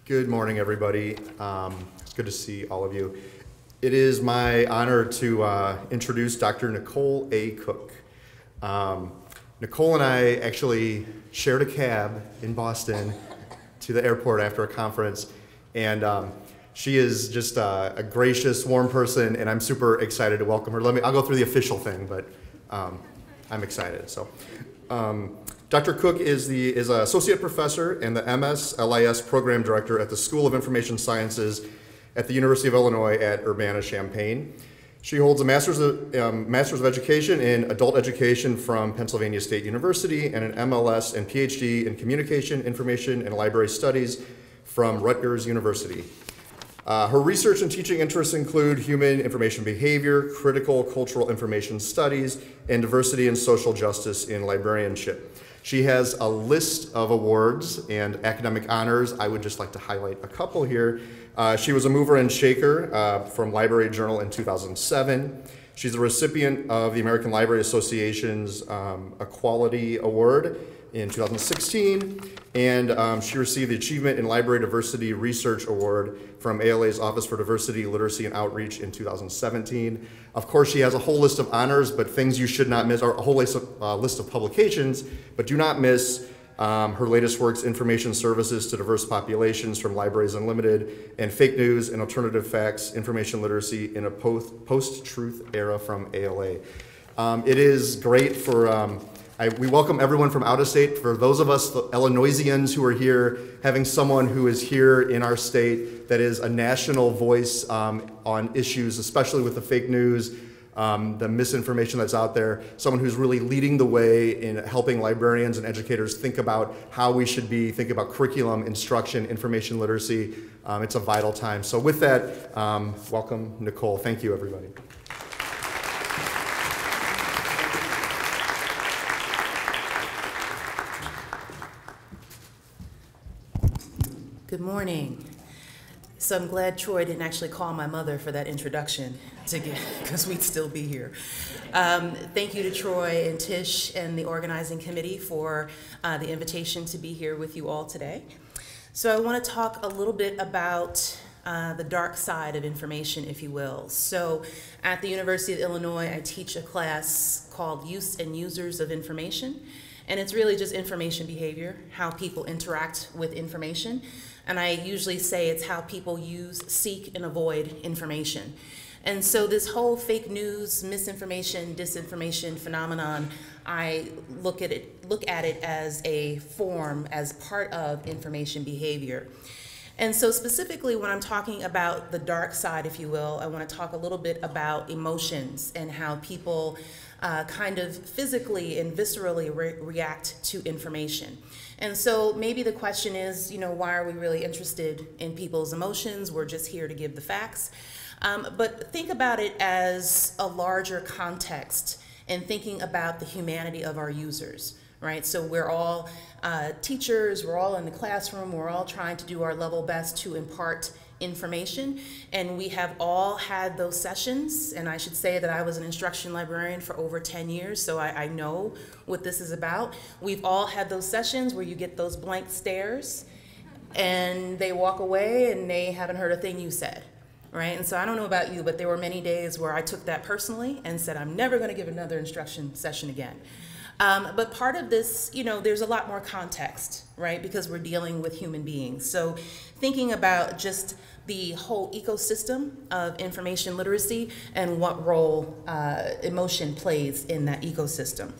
Good morning, everybody. It's good to see all of you. It is my honor to introduce Dr. Nicole A. Cooke. Nicole and I actually shared a cab in Boston to the airport after a conference, and she is just a gracious, warm person, and I'm super excited to welcome her. I'll go through the official thing, but I'm excited. So, Dr. Cooke is an associate professor and the MSLIS Program Director at the School of Information Sciences at the University of Illinois at Urbana-Champaign. She holds a Master's of Education in Adult Education from Pennsylvania State University and an MLS and Ph.D. in Communication, Information, and Library Studies from Rutgers University. Her research and teaching interests include human information behavior, critical cultural information studies, and diversity and social justice in librarianship. She has a list of awards and academic honors. I would just like to highlight a couple here. She was a mover and shaker from Library Journal in 2007. She's a recipient of the American Library Association's Equality Award in 2016, and she received the Achievement in Library Diversity Research Award from ALA's Office for Diversity, Literacy, and Outreach in 2017. Of course, she has a whole list of honors, but things you should not miss, or a whole list of publications, but do not miss her latest works, Information Services to Diverse Populations from Libraries Unlimited, and Fake News and Alternative Facts, Information Literacy in a Post-Truth Era from ALA. It is great for, we welcome everyone from out of state. For those of us, the Illinoisians who are here, having someone who is here in our state that is a national voice on issues, especially with the fake news, the misinformation that's out there, someone who's really leading the way in helping librarians and educators think about how we should be thinking about curriculum, instruction, information literacy. It's a vital time. So with that, welcome, Nicole. Thank you, everybody. Good morning. So I'm glad Troy didn't actually call my mother for that introduction because we'd still be here. Thank you to Troy and Tish and the organizing committee for the invitation to be here with you all today. So I want to talk a little bit about the dark side of information, if you will. So at the University of Illinois, I teach a class called Use and Users of Information. And it's really just information behavior, how people interact with information. And I usually say it's how people use, seek, and avoid information. And so this whole fake news, misinformation, disinformation phenomenon, I look at it as a form, as part of information behavior. And so specifically when I'm talking about the dark side, if you will, I want to talk a little bit about emotions and how people kind of physically and viscerally react to information. And so maybe the question is, why are we really interested in people's emotions? We're just here to give the facts. But think about it as a larger context and thinking about the humanity of our users, right? So we're all teachers, we're all in the classroom, we're all trying to do our level best to impart information, and we have all had those sessions, and I should say that I was an instruction librarian for over 10 years, so I know what this is about. We've all had those sessions where you get those blank stares, and they walk away and they haven't heard a thing you said, right? And so I don't know about you, but there were many days where I took that personally and said, I'm never going to give another instruction session again. But part of this, there's a lot more context, right? Because we're dealing with human beings. So thinking about just the whole ecosystem of information literacy and what role emotion plays in that ecosystem.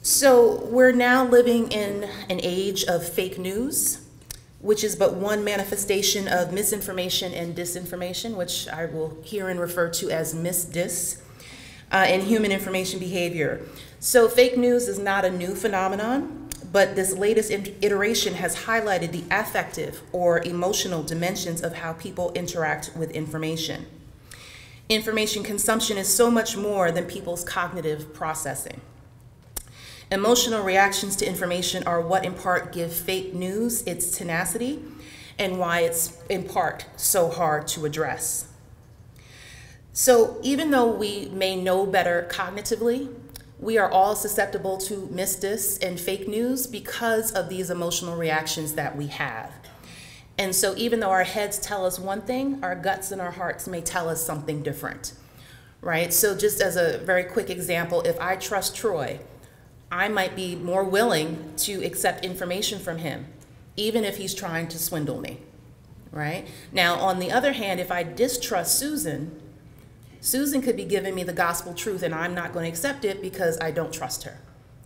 So we're now living in an age of fake news, which is but one manifestation of misinformation and disinformation, which I will herein refer to as misdis. In human information behavior. So fake news is not a new phenomenon, but this latest iteration has highlighted the affective or emotional dimensions of how people interact with information. Information consumption is so much more than people's cognitive processing. Emotional reactions to information are what in part give fake news its tenacity and why it's in part so hard to address. So even though we may know better cognitively, we are all susceptible to misdis and fake news because of these emotional reactions that we have. And so even though our heads tell us one thing, our guts and our hearts may tell us something different, right? So just as a very quick example, if I trust Troy, I might be more willing to accept information from him, even if he's trying to swindle me, right? Now, on the other hand, if I distrust Susan, Susan could be giving me the gospel truth and I'm not going to accept it because I don't trust her,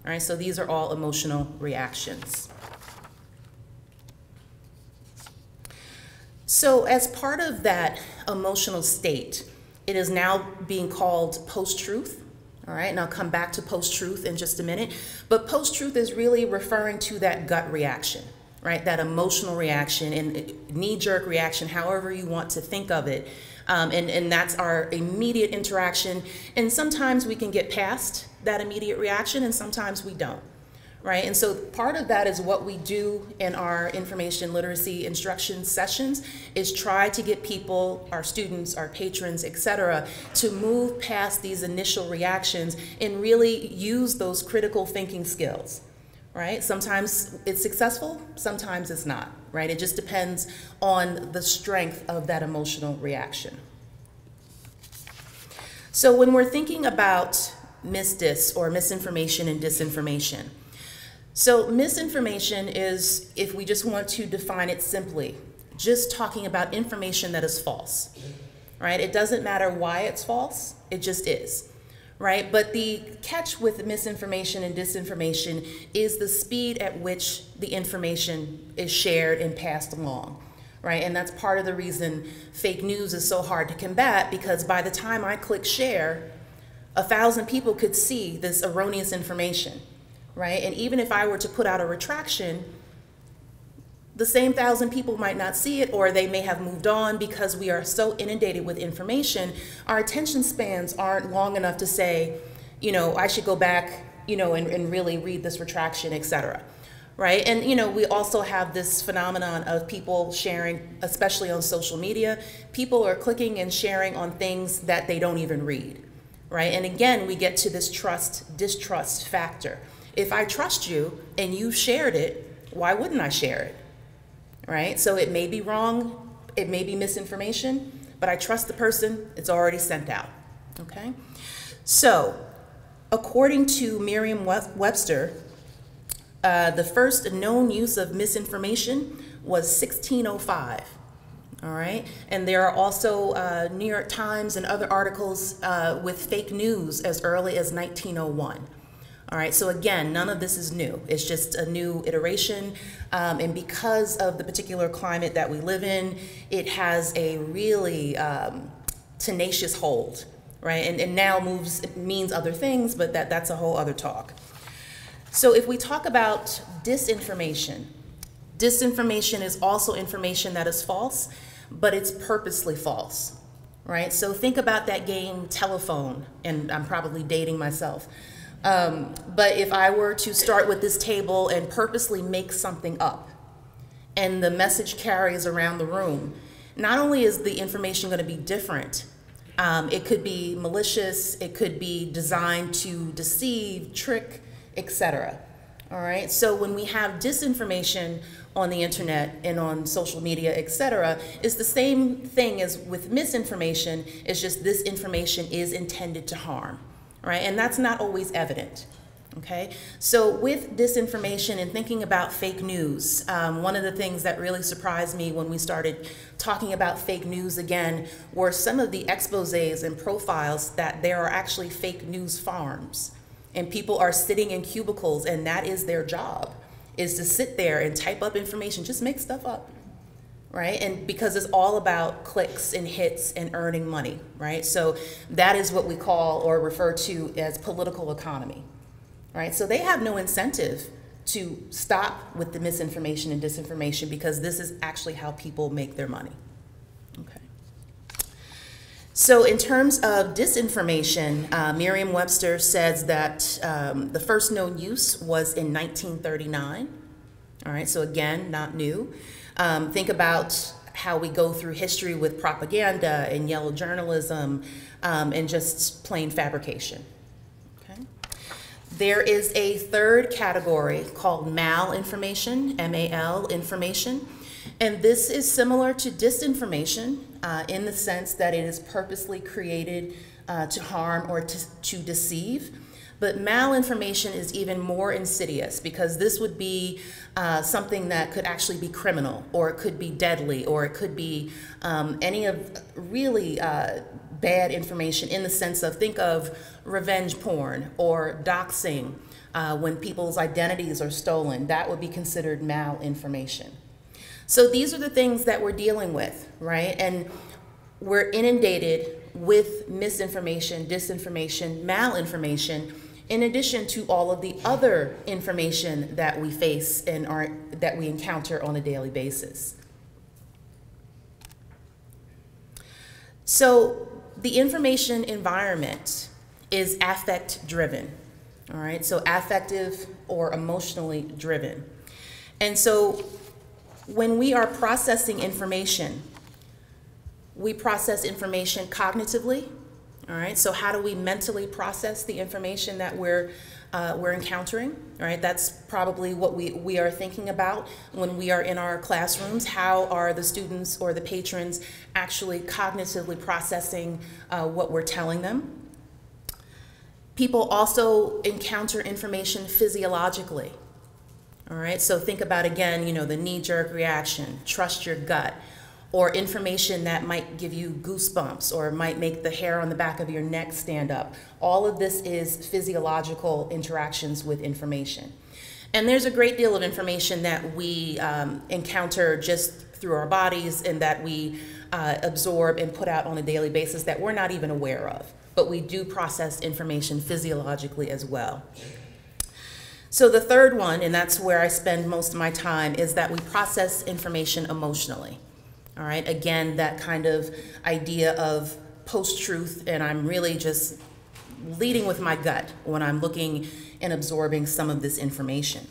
all right? So these are all emotional reactions. So as part of that emotional state, it is now being called post-truth, all right? And I'll come back to post-truth in just a minute. But post-truth is really referring to that gut reaction, right? That emotional reaction and knee-jerk reaction, however you want to think of it. And that's our immediate interaction. And sometimes we can get past that immediate reaction and sometimes we don't, right? And so part of that is what we do in our information literacy instruction sessions is try to get people, our students, our patrons, et cetera, to move past these initial reactions and really use those critical thinking skills, right? Sometimes it's successful, sometimes it's not, right? It just depends on the strength of that emotional reaction. So when we're thinking about misdis or misinformation and disinformation, so misinformation is, if we just want to define it simply, just talking about information that is false, right? It doesn't matter why it's false, it just is, right? But the catch with misinformation and disinformation is the speed at which the information is shared and passed along, right? And that's part of the reason fake news is so hard to combat, because by the time I click share, 1,000 people could see this erroneous information, right? And even if I were to put out a retraction, the same 1,000 people might not see it, or they may have moved on because we are so inundated with information. Our attention spans aren't long enough to say, you know, I should go back, you know, and really read this retraction, et cetera, right? And, you know, we also have this phenomenon of people sharing, especially on social media. People are clicking and sharing on things that they don't even read, right? And again, we get to this trust-distrust factor. If I trust you and you shared it, why wouldn't I share it, right? So it may be wrong, it may be misinformation, but I trust the person, it's already sent out, okay? So according to Merriam-Webster, the first known use of misinformation was 1605, all right? And there are also New York Times and other articles with fake news as early as 1901. All right, so again, none of this is new. It's just a new iteration, and because of the particular climate that we live in, it has a really tenacious hold, right? And now means other things, but that's a whole other talk. So if we talk about disinformation, disinformation is also information that is false, but it's purposely false, right? So think about that game Telephone, and I'm probably dating myself. But if I were to start with this table and purposely make something up, and the message carries around the room, not only is the information going to be different, it could be malicious, it could be designed to deceive, trick, etc. All right, so when we have disinformation on the internet and on social media, etc., it's the same thing as with misinformation. It's just this information is intended to harm. Right? And that's not always evident, okay? So with disinformation and thinking about fake news, one of the things that really surprised me when we started talking about fake news again were some of the exposés and profiles that there are actually fake news farms, and people are sitting in cubicles, and that is their job, is to sit there and type up information, just make stuff up. Right? And because it's all about clicks and hits and earning money, right? So that is what we call or refer to as political economy, right? So they have no incentive to stop with the misinformation and disinformation because this is actually how people make their money, okay? So in terms of disinformation, Merriam-Webster says that the first known use was in 1939, all right? So again, not new. Think about how we go through history with propaganda and yellow journalism and just plain fabrication. Okay? There is a third category called malinformation, M-A-L, information. And this is similar to disinformation in the sense that it is purposely created to harm or to deceive. But malinformation is even more insidious because this would be something that could actually be criminal, or it could be deadly, or it could be any of really bad information in the sense of, think of revenge porn or doxing. When people's identities are stolen, that would be considered malinformation. So these are the things that we're dealing with, right? And we're inundated with misinformation, disinformation, malinformation, in addition to all of the other information that we face and that we encounter on a daily basis. So the information environment is affect driven, all right? So affective or emotionally driven. And so when we are processing information, we process information cognitively, all right? So how do we mentally process the information that we're encountering, all right? That's probably what we are thinking about when we are in our classrooms. How are the students or the patrons actually cognitively processing what we're telling them? People also encounter information physiologically, all right? So think about, again, the knee-jerk reaction, trust your gut, or information that might give you goosebumps or might make the hair on the back of your neck stand up. All of this is physiological interactions with information. And there's a great deal of information that we encounter just through our bodies and that we absorb and put out on a daily basis that we're not even aware of. But we do process information physiologically as well. So the third one, and that's where I spend most of my time, is that we process information emotionally. All right, again, that kind of idea of post-truth, and I'm really just leading with my gut when I'm looking and absorbing some of this information.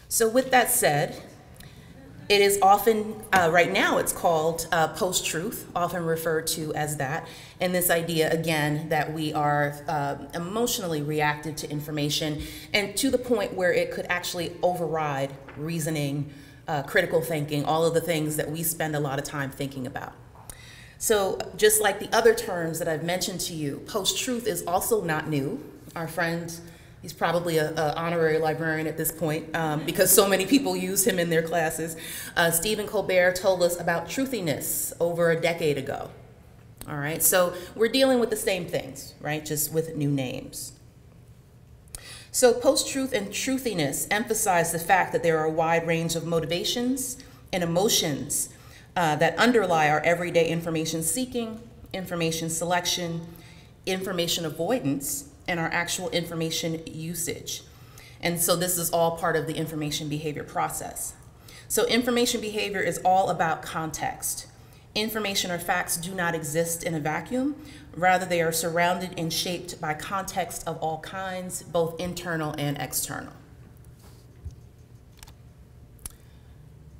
So with that said, it is often, right now it's called post-truth, often referred to as that. And this idea, again, that we are emotionally reactive to information and to the point where it could actually override reasoning, critical thinking, all of the things that we spend a lot of time thinking about. So just like the other terms that I've mentioned to you, post-truth is also not new. Our friend, he's probably an honorary librarian at this point because so many people use him in their classes. Stephen Colbert told us about truthiness over a decade ago. All right, so we're dealing with the same things, right, just with new names. So post-truth and truthiness emphasize the fact that there are a wide range of motivations and emotions that underlie our everyday information seeking, information selection, information avoidance, and our actual information usage. And so this is all part of the information behavior process. So information behavior is all about context. Information or facts do not exist in a vacuum. Rather, they are surrounded and shaped by context of all kinds, both internal and external.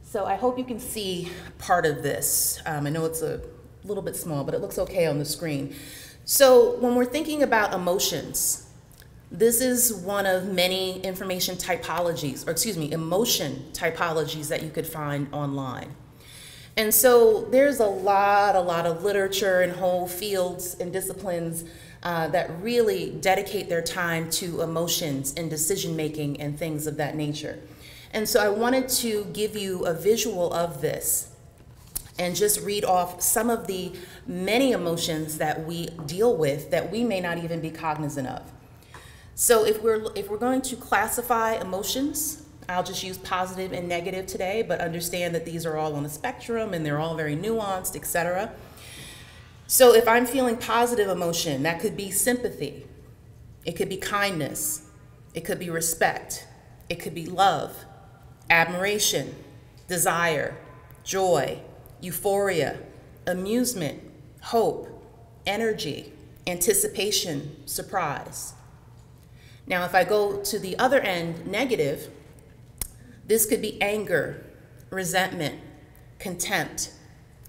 So I hope you can see part of this. I know it's a little bit small, but it looks okay on the screen. So when we're thinking about emotions, this is one of many information typologies, or excuse me, emotion typologies that you could find online. And so there's a lot of literature and whole fields and disciplines that really dedicate their time to emotions and decision making and things of that nature. And so I wanted to give you a visual of this and just read off some of the many emotions that we deal with that we may not even be cognizant of. So if we're going to classify emotions, I'll just use positive and negative today, but understand that these are all on a spectrum and they're all very nuanced, etc. So if I'm feeling positive emotion, that could be sympathy, it could be kindness, it could be respect, it could be love, admiration, desire, joy, euphoria, amusement, hope, energy, anticipation, surprise. Now, if I go to the other end, negative, this could be anger, resentment, contempt,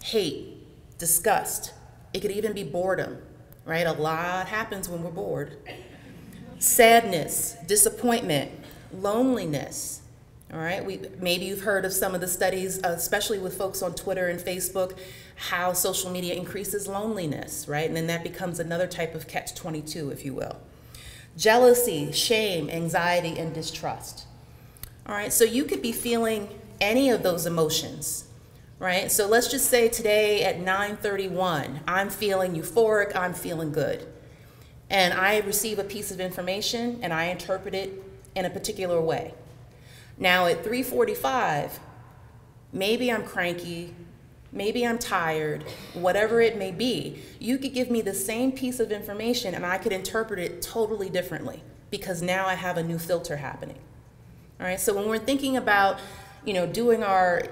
hate, disgust. It could even be boredom, right? A lot happens when we're bored. Sadness, disappointment, loneliness, all right? Maybe you've heard of some of the studies, especially with folks on Twitter and Facebook, how social media increases loneliness, right? And then that becomes another type of catch-22, if you will. Jealousy, shame, anxiety, and distrust. All right, so you could be feeling any of those emotions, right? So let's just say today at 9:31, I'm feeling euphoric, I'm feeling good. And I receive a piece of information and I interpret it in a particular way. Now at 3:45, maybe I'm cranky, maybe I'm tired, whatever it may be. You could give me the same piece of information and I could interpret it totally differently because now I have a new filter happening. All right, so when we're thinking about, doing our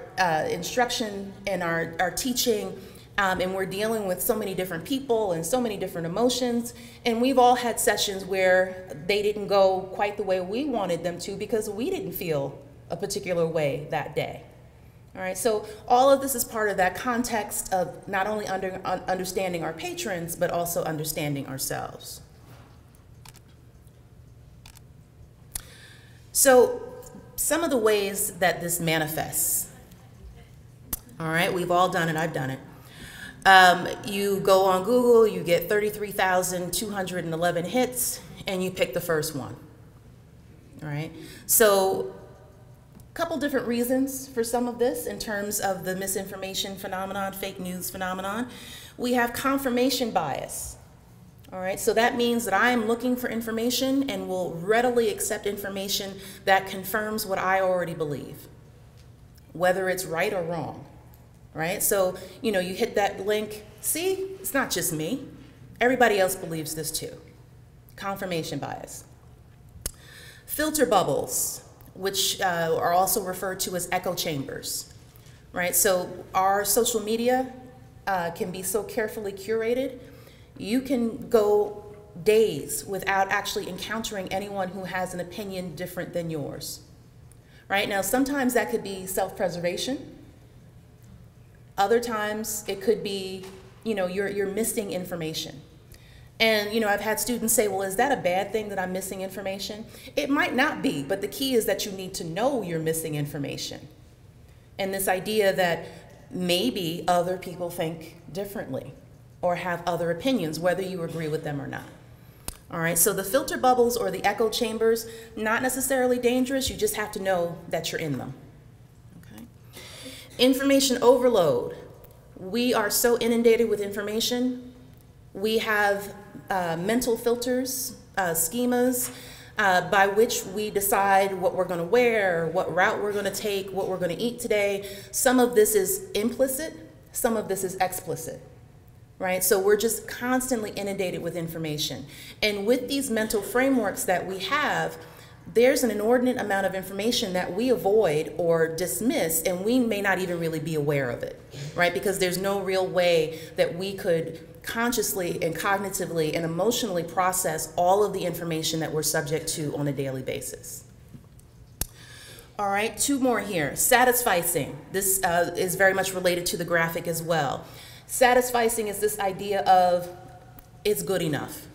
instruction and our teaching, and we're dealing with so many different people and so many different emotions, and we've all had sessions where they didn't go quite the way we wanted them to because we didn't feel a particular way that day. All right, so all of this is part of that context of not only understanding our patrons, but also understanding ourselves. So some of the ways that this manifests, all right, we've all done it, I've done it. You go on Google, you get 33,211 hits, and you pick the first one, all right? So a couple different reasons for some of this in terms of the misinformation phenomenon, fake news phenomenon. We have confirmation bias. All right, so that means that I am looking for information and will readily accept information that confirms what I already believe, whether it's right or wrong, right? So, you hit that link, see, it's not just me. Everybody else believes this too. Confirmation bias. Filter bubbles, which are also referred to as echo chambers, right? So our social media can be so carefully curated. You can go days without actually encountering anyone who has an opinion different than yours. Right? Now, sometimes that could be self-preservation. Other times it could be, you're missing information. And, I've had students say, well, is that a bad thing that I'm missing information? It might not be, but the key is that you need to know you're missing information. And this idea that maybe other people think differently or have other opinions, whether you agree with them or not. All right, so the filter bubbles or the echo chambers, not necessarily dangerous, you just have to know that you're in them. Okay. Information overload. We are so inundated with information. We have mental filters, schemas, by which we decide what we're gonna wear, what route we're gonna take, what we're gonna eat today. Some of this is implicit, some of this is explicit. Right? So we're just constantly inundated with information. And with these mental frameworks that we have, there's an inordinate amount of information that we avoid or dismiss, and we may not even really be aware of it, right? Because there's no real way that we could consciously and cognitively and emotionally process all of the information that we're subject to on a daily basis. All right, two more here. Satisficing. This is very much related to the graphic as well. Satisficing is this idea of it's good enough,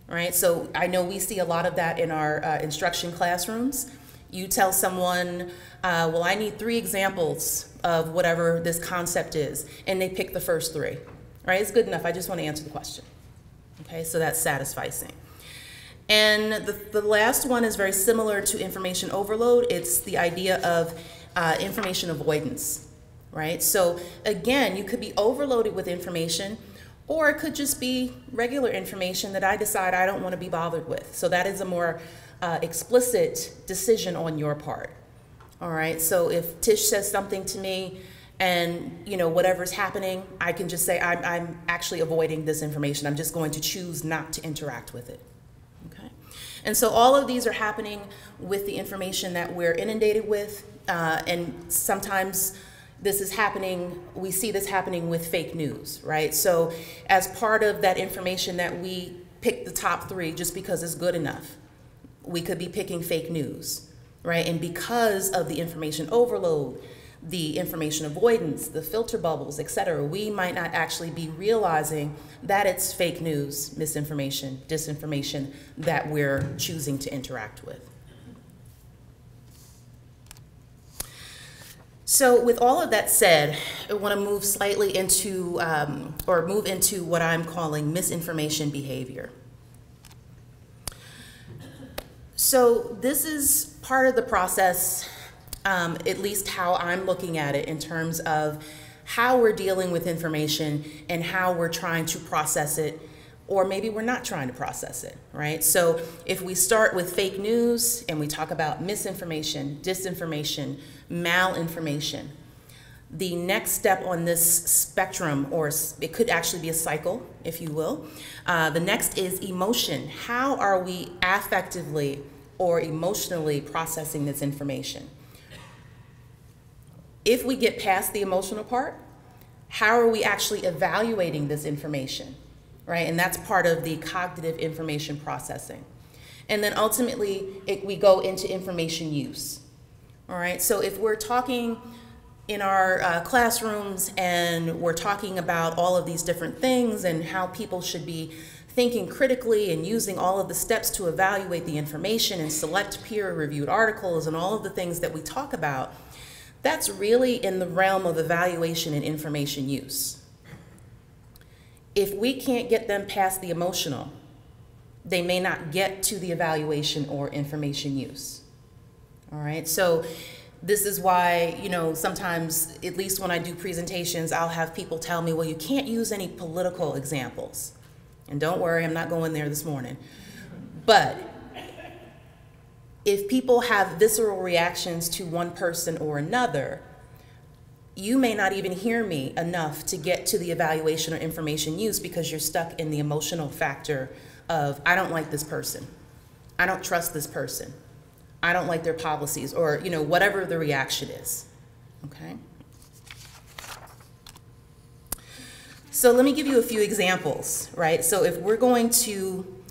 right? So I know we see a lot of that in our instruction classrooms. You tell someone, well, I need 3 examples of whatever this concept is, and they pick the first 3, right? It's good enough, I just want to answer the question. Okay, so that's satisficing. And the last one is very similar to information overload. It's the idea of information avoidance. Right? So again, you could be overloaded with information, or it could just be regular information that I decide I don't want to be bothered with. So that is a more explicit decision on your part. All right, so if Tish says something to me and whatever's happening, I can just say I'm actually avoiding this information. I'm just going to choose not to interact with it. Okay? And so all of these are happening with the information that we're inundated with, and sometimes this is happening, we see this happening with fake news, right? So as part of that information that we pick the top 3 just because it's good enough, we could be picking fake news, right? And because of the information overload, the information avoidance, the filter bubbles, et cetera, we might not actually be realizing that it's fake news, misinformation, disinformation that we're choosing to interact with. So with all of that said, I want to move slightly into, move into what I'm calling misinformation behavior. So this is part of the process, at least how I'm looking at it in terms of how we're dealing with information and how we're trying to process it, or maybe we're not trying to process it, right? So if we start with fake news and we talk about misinformation, disinformation, malinformation, the next step on this spectrum, or it could actually be a cycle, if you will, the next is emotion. How are we affectively or emotionally processing this information? If we get past the emotional part, how are we actually evaluating this information, right? And that's part of the cognitive information processing. And then ultimately, we go into information use, all right? So if we're talking in our classrooms and we're talking about all of these different things and how people should be thinking critically and using all of the steps to evaluate the information and select peer-reviewed articles and all of the things that we talk about, that's really in the realm of evaluation and information use. If we can't get them past the emotional, they may not get to the evaluation or information use. All right, so this is why, you know, sometimes, at least when I do presentations, I'll have people tell me, well, you can't use any political examples. And don't worry, I'm not going there this morning. But if people have visceral reactions to one person or another, you may not even hear me enough to get to the evaluation or information use because you're stuck in the emotional factor of, I don't like this person. I don't trust this person. I don't like their policies, or, you know, whatever the reaction is, okay? So let me give you a few examples, right? So if we're going to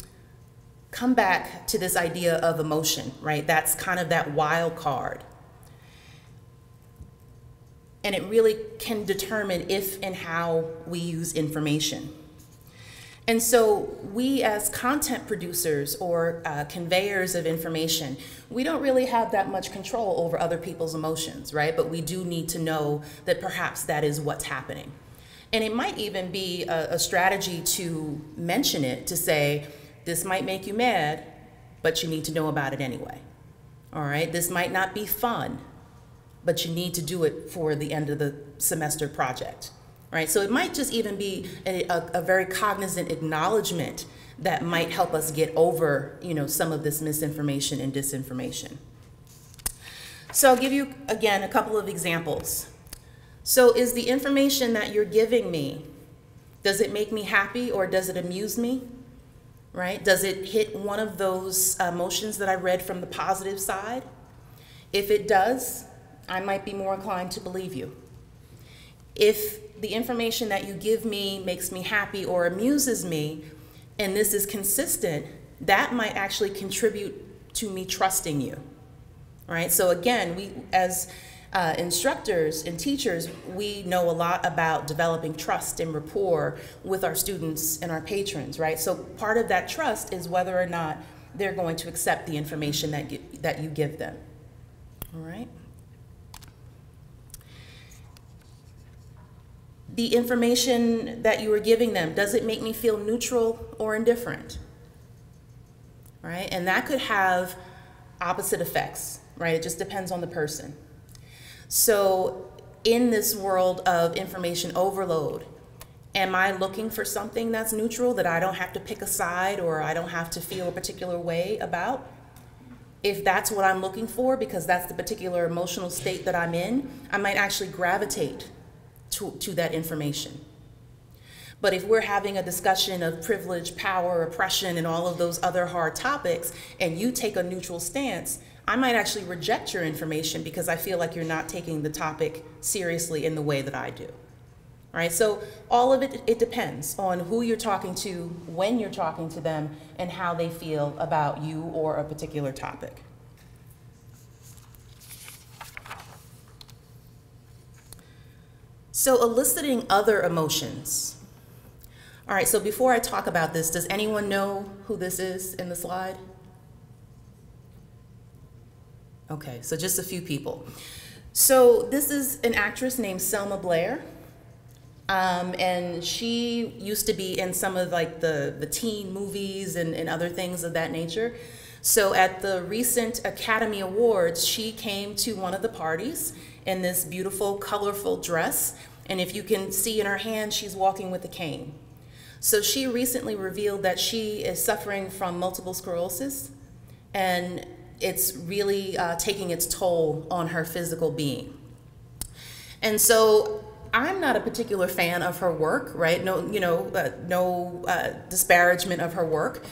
come back to this idea of emotion, right? That's kind of that wild card. And it really can determine if and how we use information. And so we as content producers or conveyors of information, we don't really have that much control over other people's emotions, right? But we do need to know that perhaps that is what's happening. And it might even be a strategy to mention it, to say, this might make you mad, but you need to know about it anyway. All right, this might not be fun, but you need to do it for the end of the semester project. Right? So it might just even be a very cognizant acknowledgement that might help us get over, you know, some of this misinformation and disinformation. So I'll give you, again, a couple of examples. So is the information that you're giving me, does it make me happy or does it amuse me? Right? Does it hit one of those emotions that I read from the positive side? If it does, I might be more inclined to believe you. If the information that you give me makes me happy or amuses me, and this is consistent, that might actually contribute to me trusting you, right? So again, we as instructors and teachers, we know a lot about developing trust and rapport with our students and our patrons, right? So part of that trust is whether or not they're going to accept the information that you give them, all right? The information that you are giving them, does it make me feel neutral or indifferent? Right? And that could have opposite effects, right? It just depends on the person. So in this world of information overload, am I looking for something that's neutral, that I don't have to pick a side or I don't have to feel a particular way about? If that's what I'm looking for, because that's the particular emotional state that I'm in, I might actually gravitate to that information. But if we're having a discussion of privilege, power, oppression, and all of those other hard topics, and you take a neutral stance, I might actually reject your information because I feel like you're not taking the topic seriously in the way that I do. All right, so all of it depends on who you're talking to, when you're talking to them, and how they feel about you or a particular topic. So eliciting other emotions. All right, so before I talk about this, does anyone know who this is in the slide? Okay, so just a few people. So this is an actress named Selma Blair. And she used to be in some of like the teen movies and other things of that nature. So at the recent Academy Awards, she came to one of the parties in this beautiful, colorful dress. And if you can see in her hand, she's walking with a cane. So she recently revealed that she is suffering from multiple sclerosis, and it's really taking its toll on her physical being. And so I'm not a particular fan of her work, right? No, no disparagement of her work.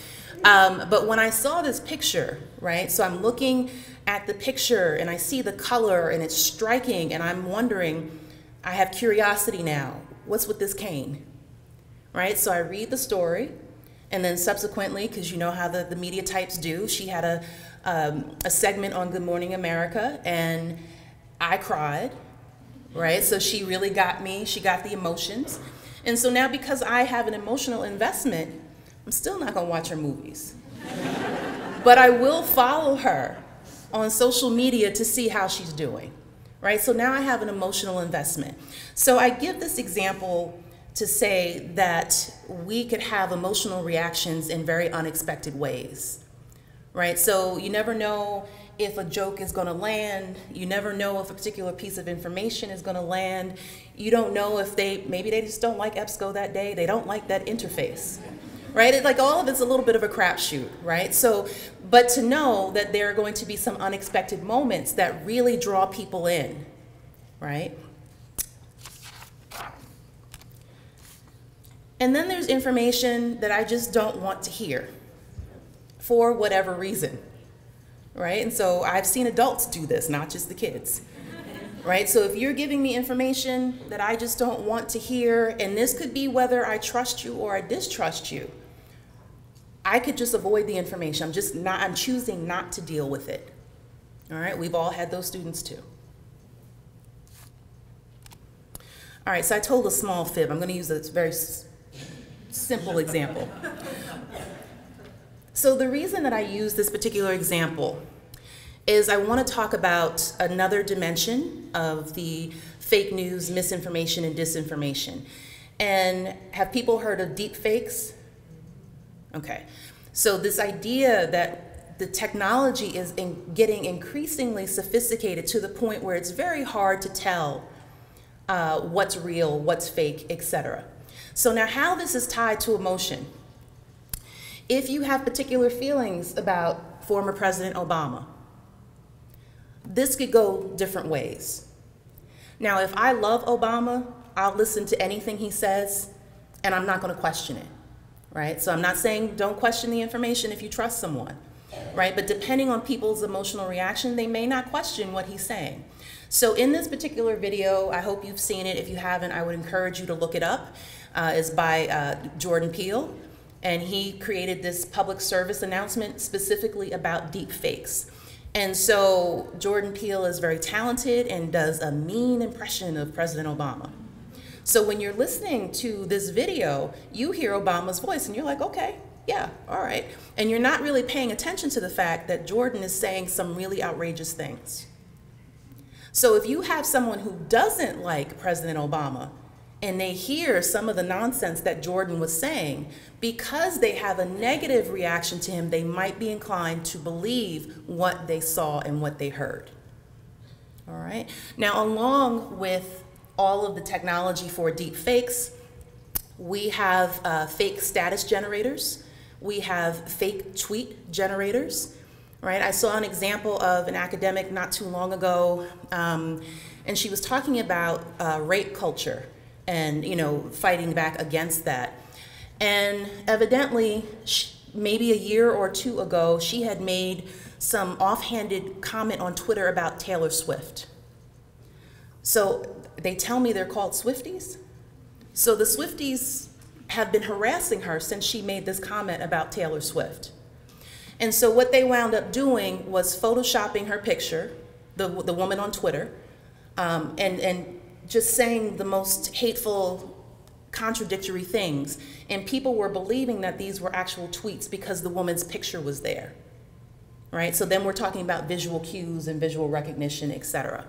But when I saw this picture, right? So I'm looking at the picture and I see the color and it's striking, and I'm wondering, I have curiosity now. What's with this cane, right? So I read the story, and then subsequently, because you know how the media types do, she had a segment on Good Morning America, and I cried. Right, so she really got me, she got the emotions. And so now, because I have an emotional investment, I'm still not gonna watch her movies. But I will follow her on social media to see how she's doing, right? So now I have an emotional investment. So I give this example to say that we could have emotional reactions in very unexpected ways, right? So you never know if a joke is going to land. You never know if a particular piece of information is going to land. You don't know if maybe they just don't like EBSCO that day. They don't like that interface, right? Like all of it's a little bit of a crapshoot, right? So, but to know that there are going to be some unexpected moments that really draw people in, right? And then there's information that I just don't want to hear for whatever reason. Right? And so I've seen adults do this, not just the kids. Right? So if you're giving me information that I just don't want to hear, and this could be whether I trust you or I distrust you, I could just avoid the information. I'm choosing not to deal with it. All right? We've all had those students too. All right, so I told a small fib. I'm going to use a very simple example. So the reason that I use this particular example is I want to talk about another dimension of the fake news, misinformation, and disinformation. And have people heard of deep fakes? Okay. So this idea that the technology is getting increasingly sophisticated to the point where it's very hard to tell what's real, what's fake, etc. So now how this is tied to emotion. If you have particular feelings about former President Obama, this could go different ways. Now, if I love Obama, I'll listen to anything he says, and I'm not going to question it, right? So I'm not saying don't question the information if you trust someone, right? But depending on people's emotional reaction, they may not question what he's saying. So in this particular video, I hope you've seen it. If you haven't, I would encourage you to look it up. It's by Jordan Peele. And he created this public service announcement specifically about deep fakes. And so Jordan Peele is very talented and does a mean impression of President Obama. So when you're listening to this video, you hear Obama's voice and you're like, okay, yeah, all right. And you're not really paying attention to the fact that Jordan is saying some really outrageous things. So if you have someone who doesn't like President Obama, and they hear some of the nonsense that Jordan was saying, because they have a negative reaction to him, they might be inclined to believe what they saw and what they heard. All right. Now, along with all of the technology for deep fakes, we have fake status generators. We have fake tweet generators. Right. I saw an example of an academic not too long ago, and she was talking about rape culture and, fighting back against that. And evidently, maybe a year or two ago, she had made some offhanded comment on Twitter about Taylor Swift. So they tell me they're called Swifties. So the Swifties have been harassing her since she made this comment about Taylor Swift. And so what they wound up doing was photoshopping her picture, the woman on Twitter, and just saying the most hateful, contradictory things. And people were believing that these were actual tweets because the woman's picture was there, right? So then we're talking about visual cues and visual recognition, et cetera.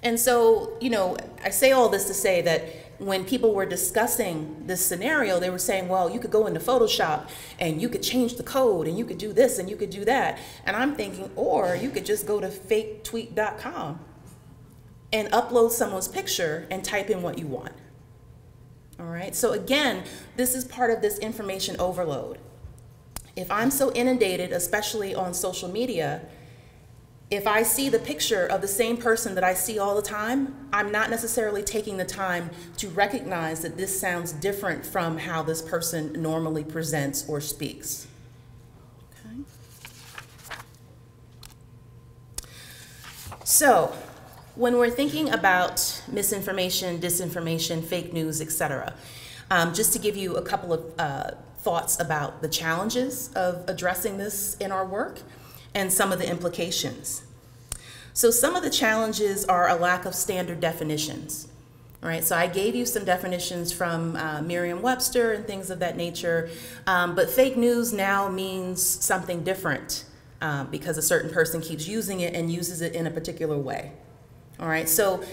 And so, you know, I say all this to say that when people were discussing this scenario, they were saying, well, you could go into Photoshop and you could change the code and you could do this and you could do that. And I'm thinking, or you could just go to faketweet.com and upload someone's picture and type in what you want. All right, so again, this is part of this information overload. If I'm so inundated, especially on social media, if I see the picture of the same person that I see all the time, I'm not necessarily taking the time to recognize that this sounds different from how this person normally presents or speaks. Okay. So, when we're thinking about misinformation, disinformation, fake news, etc., just to give you a couple of thoughts about the challenges of addressing this in our work and some of the implications. So some of the challenges are a lack of standard definitions, right? So I gave you some definitions from Merriam-Webster and things of that nature, but fake news now means something different because a certain person keeps using it and uses it in a particular way. All right, so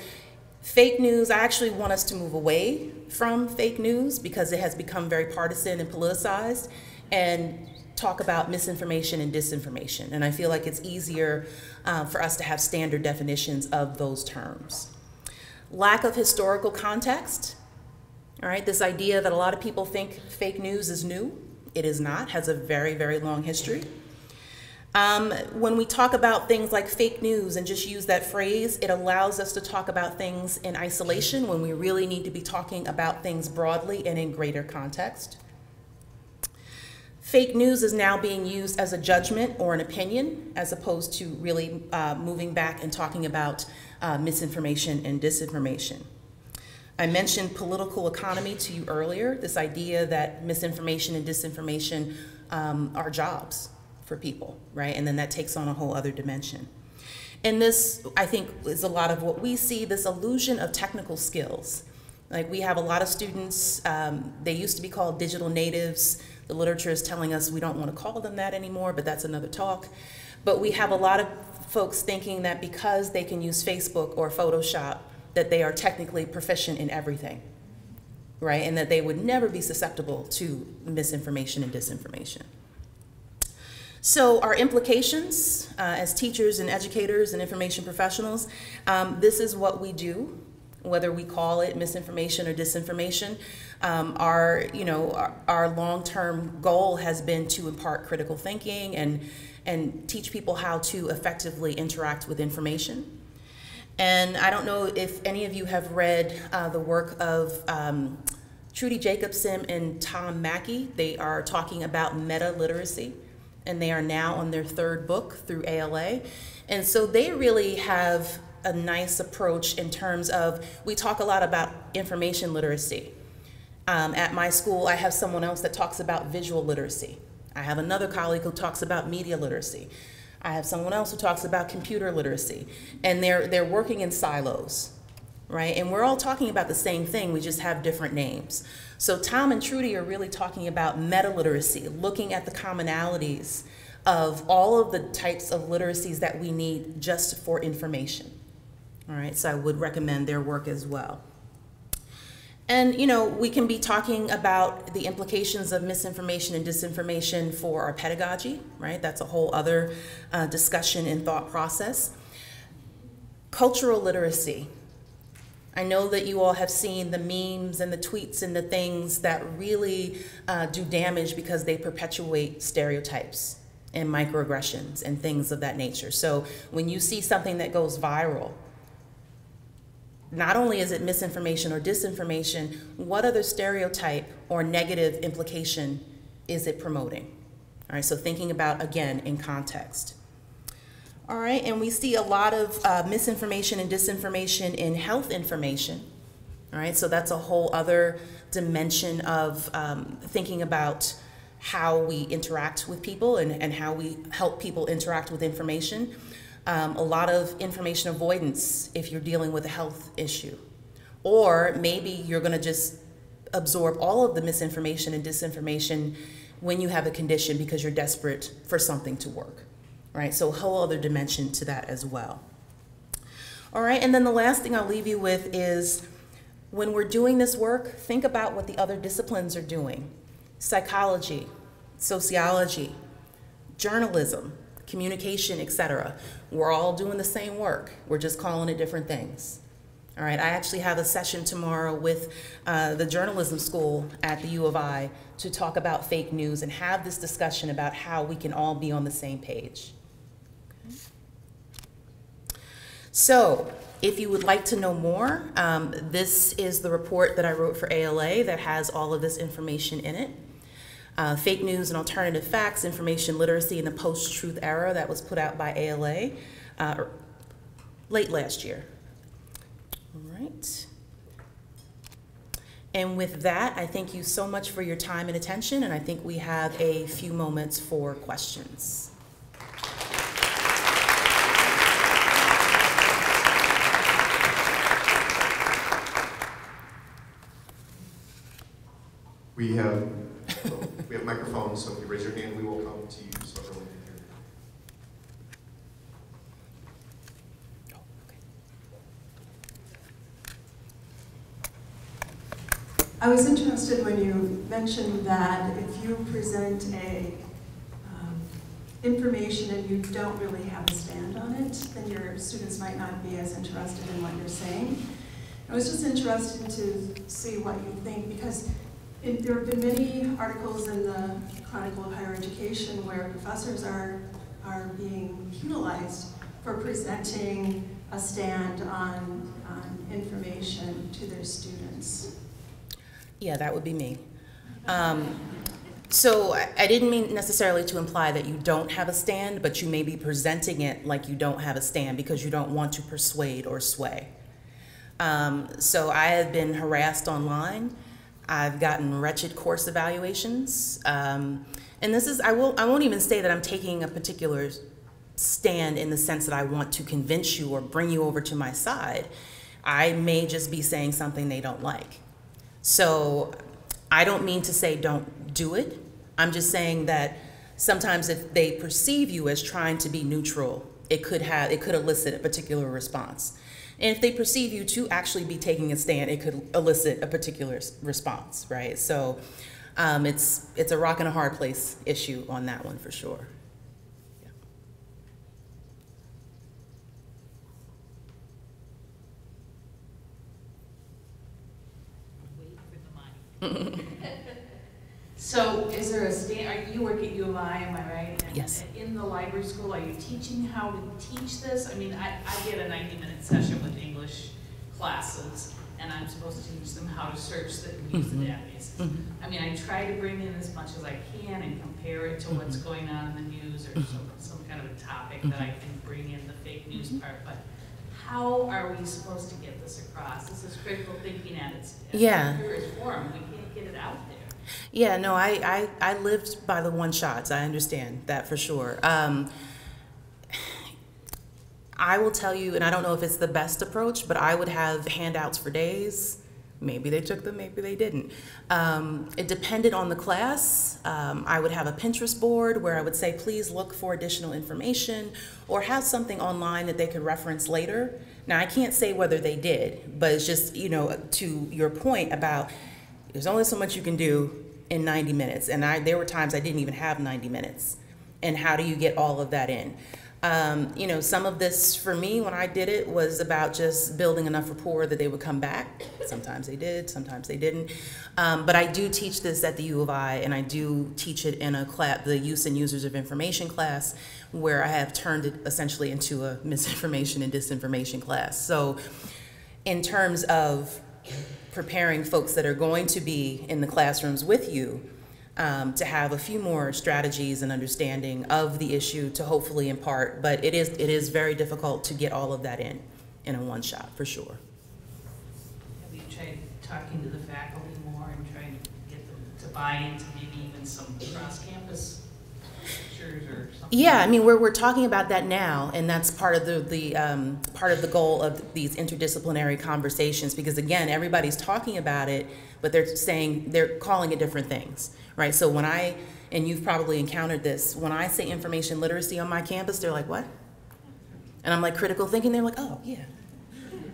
fake news, I actually want us to move away from fake news because it has become very partisan and politicized, and talk about misinformation and disinformation. And I feel like it's easier for us to have standard definitions of those terms. Lack of historical context, all right, this idea that a lot of people think fake news is new. It is not, has a very, very long history. When we talk about things like fake news and just use that phrase, it allows us to talk about things in isolation when we really need to be talking about things broadly and in greater context. Fake news is now being used as a judgment or an opinion as opposed to really moving back and talking about misinformation and disinformation. I mentioned political economy to you earlier, this idea that misinformation and disinformation are jobs for people, right? And then that takes on a whole other dimension. And this, I think, is a lot of what we see, this illusion of technical skills. Like we have a lot of students, they used to be called digital natives. The literature is telling us we don't want to call them that anymore, but that's another talk. But we have a lot of folks thinking that because they can use Facebook or Photoshop, that they are technically proficient in everything, right? And that they would never be susceptible to misinformation and disinformation. So our implications as teachers and educators and information professionals, this is what we do, whether we call it misinformation or disinformation. Our long-term goal has been to impart critical thinking and teach people how to effectively interact with information. And I don't know if any of you have read the work of Trudy Jacobson and Tom Mackey. They are talking about meta-literacy, and they are now on their third book through ALA. And so they really have a nice approach in terms of, we talk a lot about information literacy. At my school, I have someone else that talks about visual literacy. I have another colleague who talks about media literacy. I have someone else who talks about computer literacy. And they're working in silos, right? And we're all talking about the same thing, we just have different names. So Tom and Trudy are really talking about meta-literacy, looking at the commonalities of all of the types of literacies that we need just for information. All right, so I would recommend their work as well. And we can be talking about the implications of misinformation and disinformation for our pedagogy, right? That's a whole other discussion and thought process. Cultural literacy. I know that you all have seen the memes and the tweets and the things that really do damage because they perpetuate stereotypes and microaggressions and things of that nature. So when you see something that goes viral, not only is it misinformation or disinformation, what other stereotype or negative implication is it promoting? All right, so thinking about, again, in context. All right, and we see a lot of misinformation and disinformation in health information. All right, so that's a whole other dimension of thinking about how we interact with people and how we help people interact with information. A lot of information avoidance if you're dealing with a health issue, Or maybe you're going to just absorb all of the misinformation and disinformation when you have a condition because you're desperate for something to work, right? So a whole other dimension to that as well. All right, and then the last thing I'll leave you with is when we're doing this work, think about what the other disciplines are doing. Psychology, sociology, journalism, communication, etc. We're all doing the same work. We're just calling it different things. All right, I actually have a session tomorrow with the journalism school at the U of I to talk about fake news and have this discussion about how we can all be on the same page. Okay. So, if you would like to know more, this is the report that I wrote for ALA that has all of this information in it. Fake News and Alternative Facts, Information Literacy in the Post-Truth Era, that was put out by ALA late last year. All right. And with that, I thank you so much for your time and attention, and I think we have a few moments for questions. We have microphones, so if you raise your hand, we will come to you so everyone can hear. I was interested when you mentioned that if you present information and you don't really have a stand on it, then your students might not be as interested in what you're saying. I was just interested to see what you think, because there have been many articles in the Chronicle of Higher Education where professors are being penalized for presenting a stand on information to their students. Yeah, that would be me. So I didn't mean necessarily to imply that you don't have a stand, but you may be presenting it like you don't have a stand because you don't want to persuade or sway. So I have been harassed online. I've gotten wretched course evaluations. And this is, I won't even say that I'm taking a particular stand in the sense that I want to convince you or bring you over to my side. I may just be saying something they don't like. So I don't mean to say don't do it. I'm just saying that sometimes if they perceive you as trying to be neutral, it could elicit a particular response. And if they perceive you to actually be taking a stand, it could elicit a particular response, right? So it's a rock and a hard place issue on that one for sure. So is there a stand, you work at U of I, am I right? And yes. In the library school, are you teaching how to teach this? I mean, I get a 90-minute session with English classes, and I'm supposed to teach them how to search and use the databases. I mean, I try to bring in as much as I can and compare it to what's going on in the news or some kind of a topic that I can bring in the fake news part, but how are we supposed to get this across? This is critical thinking at its purest form. We can't get it out there. Yeah, no, I lived by the one shots. I understand that for sure. I will tell you, and I don't know if it's the best approach, but I would have handouts for days. Maybe they took them, maybe they didn't. It depended on the class. I would have a Pinterest board where I would say, please look for additional information, or have something online that they could reference later. Now, I can't say whether they did, but it's just, you know, to your point about there's only so much you can do in 90 minutes. And there were times I didn't even have 90 minutes. And how do you get all of that in? You know, some of this for me when I did it was about just building enough rapport that they would come back. Sometimes they did, sometimes they didn't. But I do teach this at the U of I, and I do teach it in a class, the Use and Users of Information class, where I have turned it essentially into a misinformation and disinformation class. So in terms of preparing folks that are going to be in the classrooms with you to have a few more strategies and understanding of the issue to hopefully impart, but it is very difficult to get all of that in a one shot for sure. Have you tried talking to the faculty more and trying to get them to buy into maybe even some cross-campus pictures or something? Yeah, I mean, we're talking about that now, and that's part of the goal of these interdisciplinary conversations, because again, everybody's talking about it, but they're calling it different things, right? So when and you've probably encountered this, when I say information literacy on my campus, they're like, what? And I'm like, critical thinking, they're like, oh, yeah.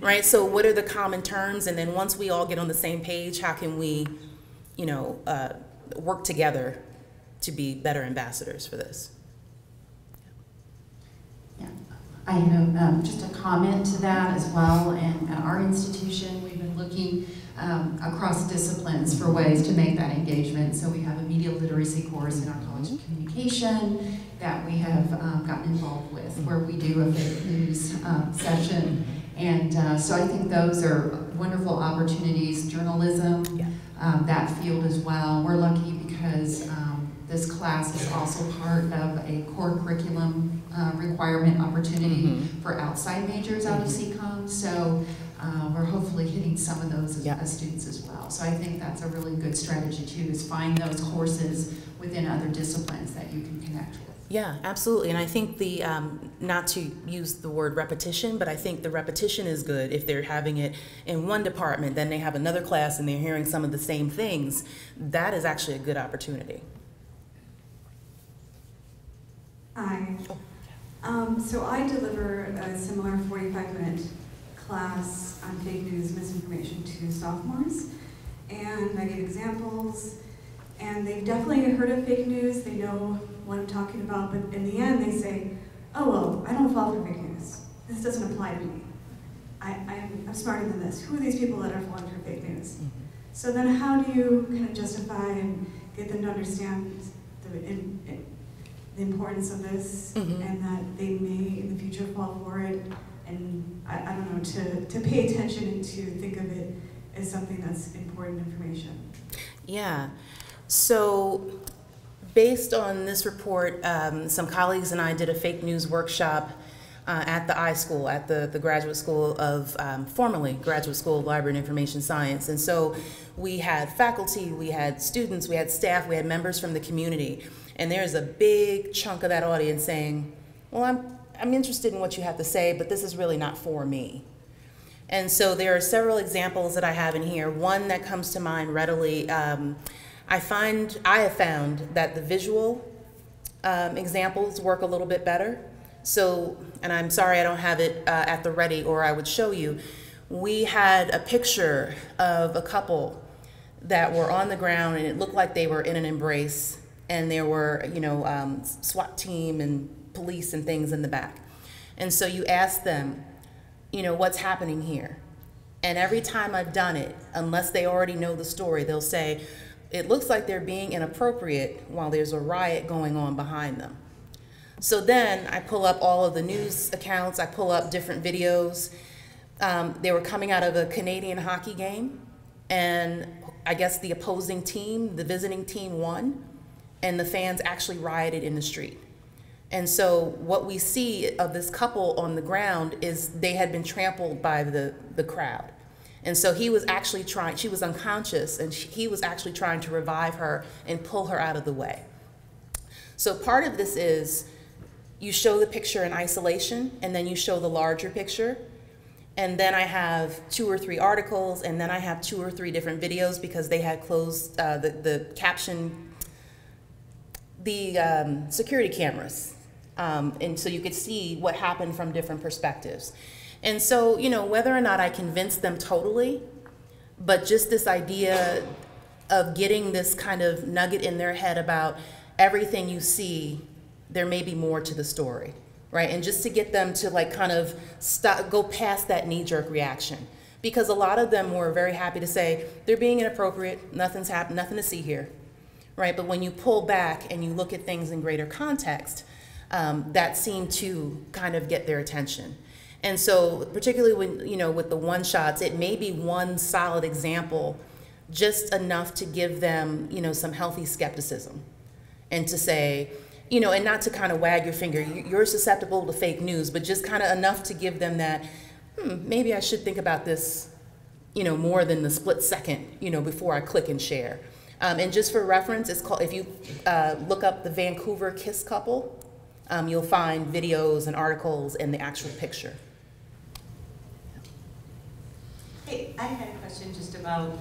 Right, so what are the common terms? And then once we all get on the same page, how can we, work together to be better ambassadors for this? Yeah, I have just a comment to that as well. And at our institution, we've been looking across disciplines for ways to make that engagement. So we have a media literacy course in our College of Communication that we have gotten involved with, where we do a fake news session. And so I think those are wonderful opportunities. Journalism, that field as well. We're lucky because this class is also part of a core curriculum requirement opportunity for outside majors out of CCOM. So we're hopefully hitting some of those as students as well. So I think that's a really good strategy too, is find those courses within other disciplines that you can connect with. Yeah, absolutely. And I think not to use the word repetition, but I think the repetition is good. If they're having it in one department, then they have another class and they're hearing some of the same things. That is actually a good opportunity. Hi. So I deliver a similar 45-minute class on fake news, misinformation to sophomores. And I give examples. And they've definitely heard of fake news, they know what I'm talking about, but in the end they say, oh, well, I don't fall for fake news. This doesn't apply to me. I'm smarter than this. Who are these people that are falling for fake news? So then how do you kind of justify and get them to understand the importance of this and that they may in the future fall for it, and I don't know, to pay attention and to think of it as something that's important information? Yeah. So based on this report, some colleagues and I did a fake news workshop at the iSchool, at the Graduate School of, formerly Graduate School of Library and Information Science. And so we had faculty, we had students, we had staff, we had members from the community. And there's a big chunk of that audience saying, well, I'm interested in what you have to say, but this is really not for me. And so there are several examples that I have in here. One that comes to mind readily, I have found that the visual examples work a little bit better. So, and I'm sorry I don't have it at the ready, or I would show you. We had a picture of a couple that were on the ground, and it looked like they were in an embrace, and there were, SWAT team and police and things in the back. And so you ask them, what's happening here? And every time I've done it, unless they already know the story, they'll say, it looks like they're being inappropriate while there's a riot going on behind them. So then I pull up all of the news accounts, I pull up different videos. They were coming out of a Canadian hockey game, and I guess the opposing team, the visiting team, won, and the fans actually rioted in the street. And so what we see of this couple on the ground is they had been trampled by the crowd. And so he was actually she was unconscious, and he was actually trying to revive her and pull her out of the way. So part of this is you show the picture in isolation, and then you show the larger picture. And then I have 2 or 3 articles, and then I have 2 or 3 different videos because they had closed the caption, the security cameras. And so you could see what happened from different perspectives. And so, whether or not I convince them totally, but just this idea of getting this kind of nugget in their head about everything you see, there may be more to the story, right? And just to get them to kind of go past that knee-jerk reaction. Because a lot of them were very happy to say, they're being inappropriate, nothing's happened, nothing to see here, right? But when you pull back and you look at things in greater context, that seemed to kind of get their attention. And so particularly when, with the one-shots, it may be one solid example, just enough to give them, some healthy skepticism. And to say, and not to kind of wag your finger, you're susceptible to fake news, but just kind of enough to give them that, maybe I should think about this, more than the split second, before I click and share. And just for reference, it's called, if you look up the Vancouver Kiss Couple, you'll find videos and articles and the actual picture. Hey, I had a question just about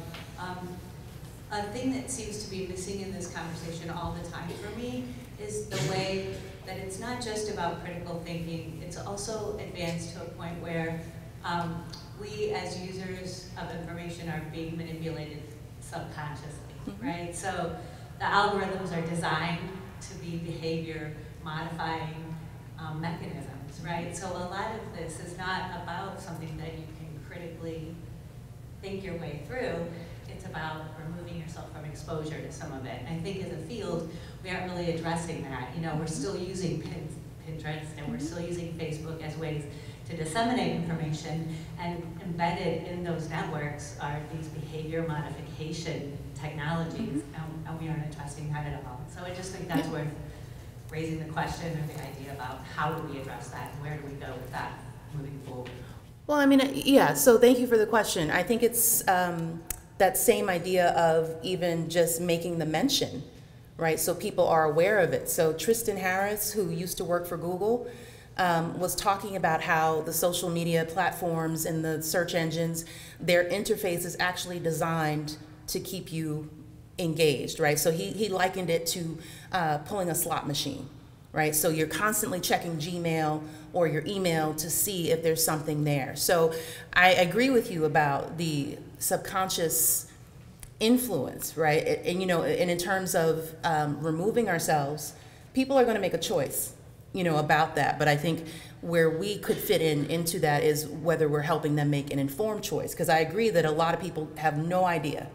a thing that seems to be missing in this conversation all the time for me is the way that it's not just about critical thinking, it's also advanced to a point where we as users of information are being manipulated subconsciously, right? So the algorithms are designed to be behavior modifying mechanisms, right? So a lot of this is not about something that you can critically think your way through. It's about removing yourself from exposure to some of it. And I think as a field, we aren't really addressing that. You know, we're still using Pinterest and we're still using Facebook as ways to disseminate information, and embedded in those networks are these behavior modification technologies, and we aren't addressing that at all. So I just think that's worth raising the question or the idea about how do we address that and where do we go with that moving forward. Well, I mean, yeah, so thank you for the question. I think it's that same idea of even just making the mention, right? So people are aware of it. So Tristan Harris, who used to work for Google, was talking about how the social media platforms and the search engines, their interface is actually designed to keep you engaged, right? So he likened it to pulling a slot machine, right? So you're constantly checking Gmail or your email to see if there's something there. So I agree with you about the subconscious influence, right? And you know, and in terms of removing ourselves, people are going to make a choice, you know, about that. But I think where we could fit into that is whether we're helping them make an informed choice. Because I agree that a lot of people have no idea,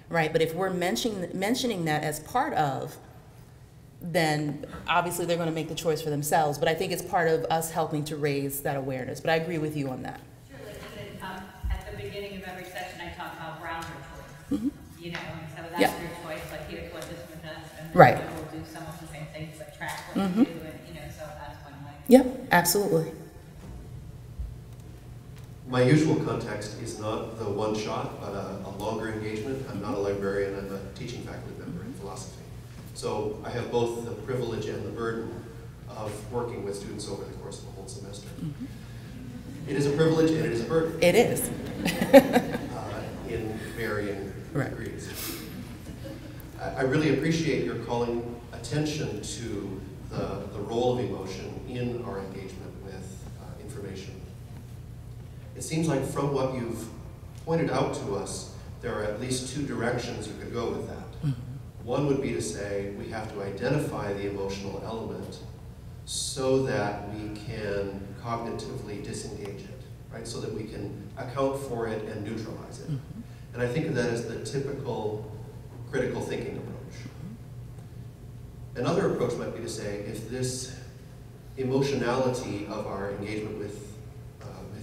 right? But if we're mentioning that as part of, then obviously they're going to make the choice for themselves. But I think it's part of us helping to raise that awareness. But I agree with you on that. Sure, like at the beginning of every session, I talk about browser choice. You know, and so that's your choice. Like, here's what this one does, and then we'll do some of the same things, like track what you do, and you know, so that's one way. Yep, absolutely. My usual context is not the one shot, but a longer engagement. I'm not a librarian, I'm a teaching faculty member in philosophy. So I have both the privilege and the burden of working with students over the course of a whole semester. It is a privilege and it is a burden. It is. In varying degrees. I really appreciate your calling attention to the role of emotion in our engagement with information. It seems like from what you've pointed out to us, there are at least two directions you could go with that. One would be to say we have to identify the emotional element so that we can cognitively disengage it, right? So that we can account for it and neutralize it. And I think of that as the typical critical thinking approach. Another approach might be to say, if this emotionality of our engagement with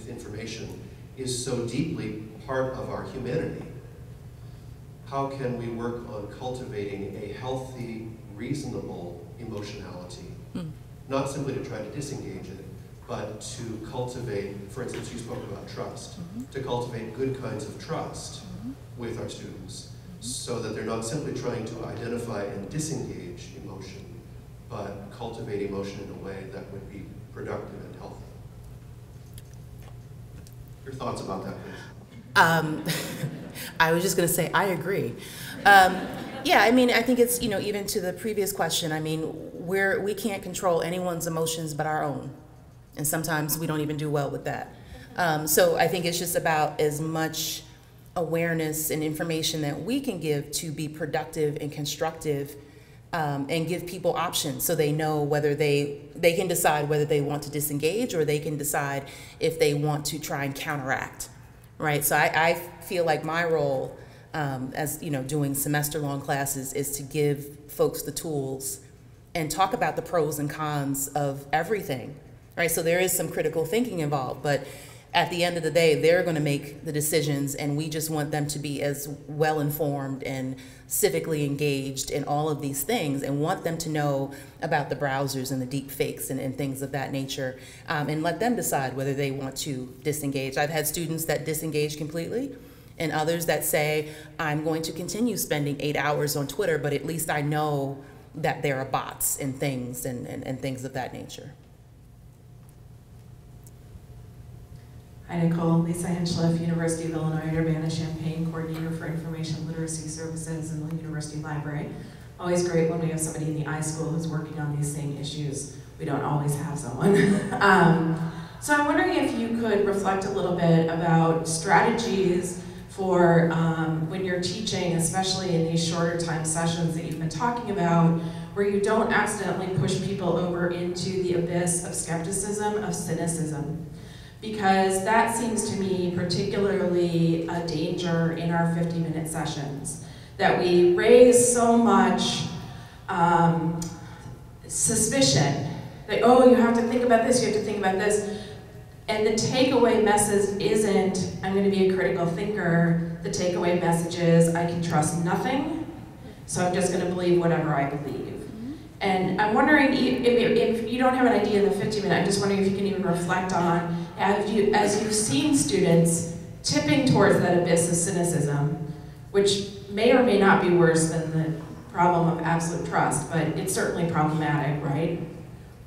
information is so deeply part of our humanity, how can we work on cultivating a healthy, reasonable emotionality? Not simply to try to disengage it, but to cultivate, for instance, you spoke about trust, to cultivate good kinds of trust with our students, so that they're not simply trying to identify and disengage emotion, but cultivate emotion in a way that would be productive and healthy. Your thoughts about that, please? I was just going to say, I agree. Yeah, I mean, I think it's, you know, even to the previous question, I mean, we can't control anyone's emotions but our own. And sometimes we don't even do well with that. So I think it's just about as much awareness and information that we can give to be productive and constructive, and give people options so they know whether they can decide whether they want to disengage or they can decide if they want to try and counteract, right? So I feel like my role as, you know, doing semester-long classes is to give folks the tools and talk about the pros and cons of everything, right? So there is some critical thinking involved, but at the end of the day, they're going to make the decisions, and we just want them to be as well-informed and civically engaged in all of these things, and want them to know about the browsers and the deep fakes and things of that nature, and let them decide whether they want to disengage. I've had students that disengage completely, And others that say, I'm going to continue spending 8 hours on Twitter, but at least I know that there are bots and things and things of that nature. Hi, Nicole. Lisa Henschliff, University of Illinois Urbana-Champaign, Coordinator for Information Literacy Services in the University Library. Always great when we have somebody in the iSchool who's working on these same issues. We don't always have someone. So I'm wondering if you could reflect a little bit about strategies for when you're teaching, especially in these shorter time sessions that you've been talking about, where you don't accidentally push people over into the abyss of skepticism, of cynicism. Because that seems to me particularly a danger in our 50-minute sessions. That we raise so much suspicion, that, oh, you have to think about this, you have to think about this. And the takeaway message isn't, I'm going to be a critical thinker. The takeaway message is, I can trust nothing, so I'm just going to believe whatever I believe. And I'm wondering, if you don't have an idea in the 50-minute, I'm just wondering if you can even reflect on, as you've seen students tipping towards that abyss of cynicism, which may or may not be worse than the problem of absolute trust, but it's certainly problematic, right?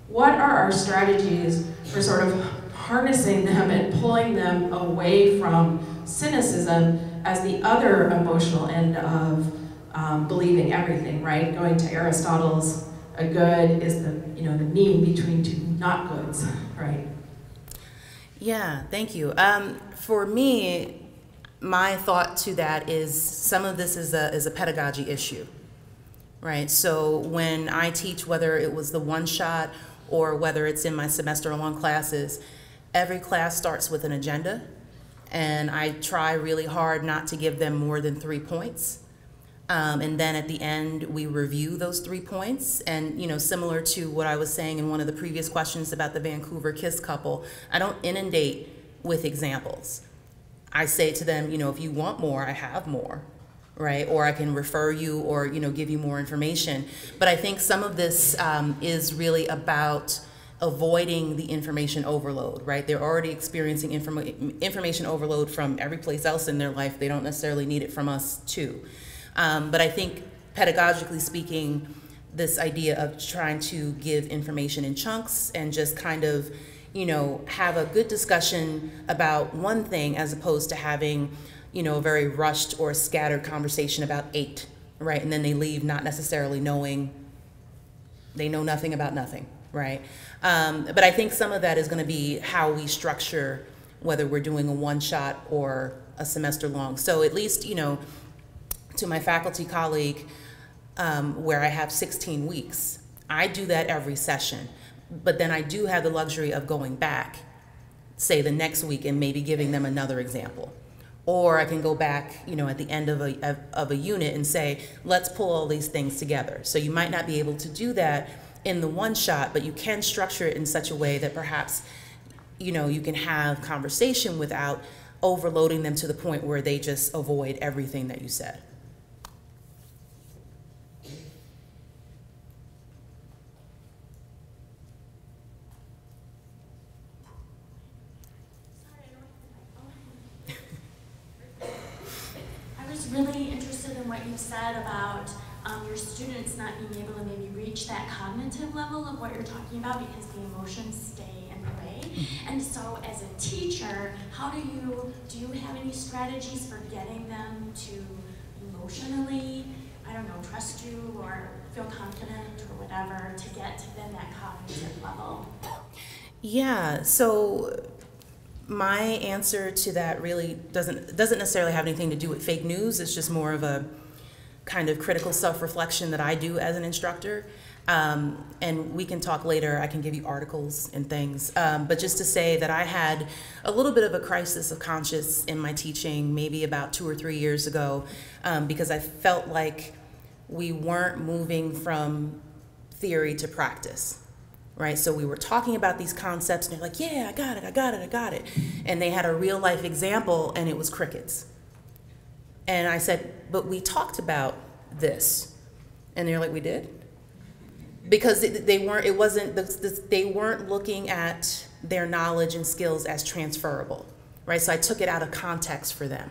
What are our strategies for sort of harnessing them and pulling them away from cynicism as the other emotional end of believing everything, right? Going to Aristotle's, a good is the mean between two not goods, right? Yeah, thank you. For me, my thought to that is some of this is a pedagogy issue, right? So when I teach, whether it was the one shot or whether it's in my semester-long classes, every class starts with an agenda, and I try really hard not to give them more than 3 points. And then at the end, we review those 3 points. And, similar to what I was saying in one of the previous questions about the Vancouver KISS couple, I don't inundate with examples. I say to them, if you want more, I have more, right? Or I can refer you or, give you more information. But I think some of this is really about avoiding the information overload, right? They're already experiencing information overload from every place else in their life. They don't necessarily need it from us too. But I think pedagogically speaking, this idea of trying to give information in chunks and just kind of, have a good discussion about one thing as opposed to having, a very rushed or scattered conversation about 8, right? And then they leave not necessarily knowing, they know nothing about nothing, right? But I think some of that is going to be how we structure whether we're doing a one-shot or a semester long. So at least, to my faculty colleague, where I have 16 weeks, I do that every session. But then I do have the luxury of going back, say the next week, and maybe giving them another example. Or I can go back, at the end of a unit and say, let's pull all these things together. So you might not be able to do that in the one shot, but you can structure it in such a way that perhaps, you can have conversation without overloading them to the point where they just avoid everything that you said. Really interested in what you said about your students not being able to maybe reach that cognitive level of what you're talking about because the emotions stay in the way. And so as a teacher, do you have any strategies for getting them to emotionally, trust you or feel confident or whatever to get to then that cognitive level? Yeah, so my answer to that really doesn't necessarily have anything to do with fake news. It's just more of a kind of critical self-reflection that I do as an instructor. And we can talk later. I can give you articles and things. But just to say that I had a little bit of a crisis of conscience in my teaching maybe about 2 or 3 years ago because I felt like we weren't moving from theory to practice. Right, so we were talking about these concepts, and they're like, yeah, I got it. And they had a real life example, and it was crickets. And I said, but we talked about this. And they're like, we did? Because they weren't looking at their knowledge and skills as transferable, right? So I took it out of context for them.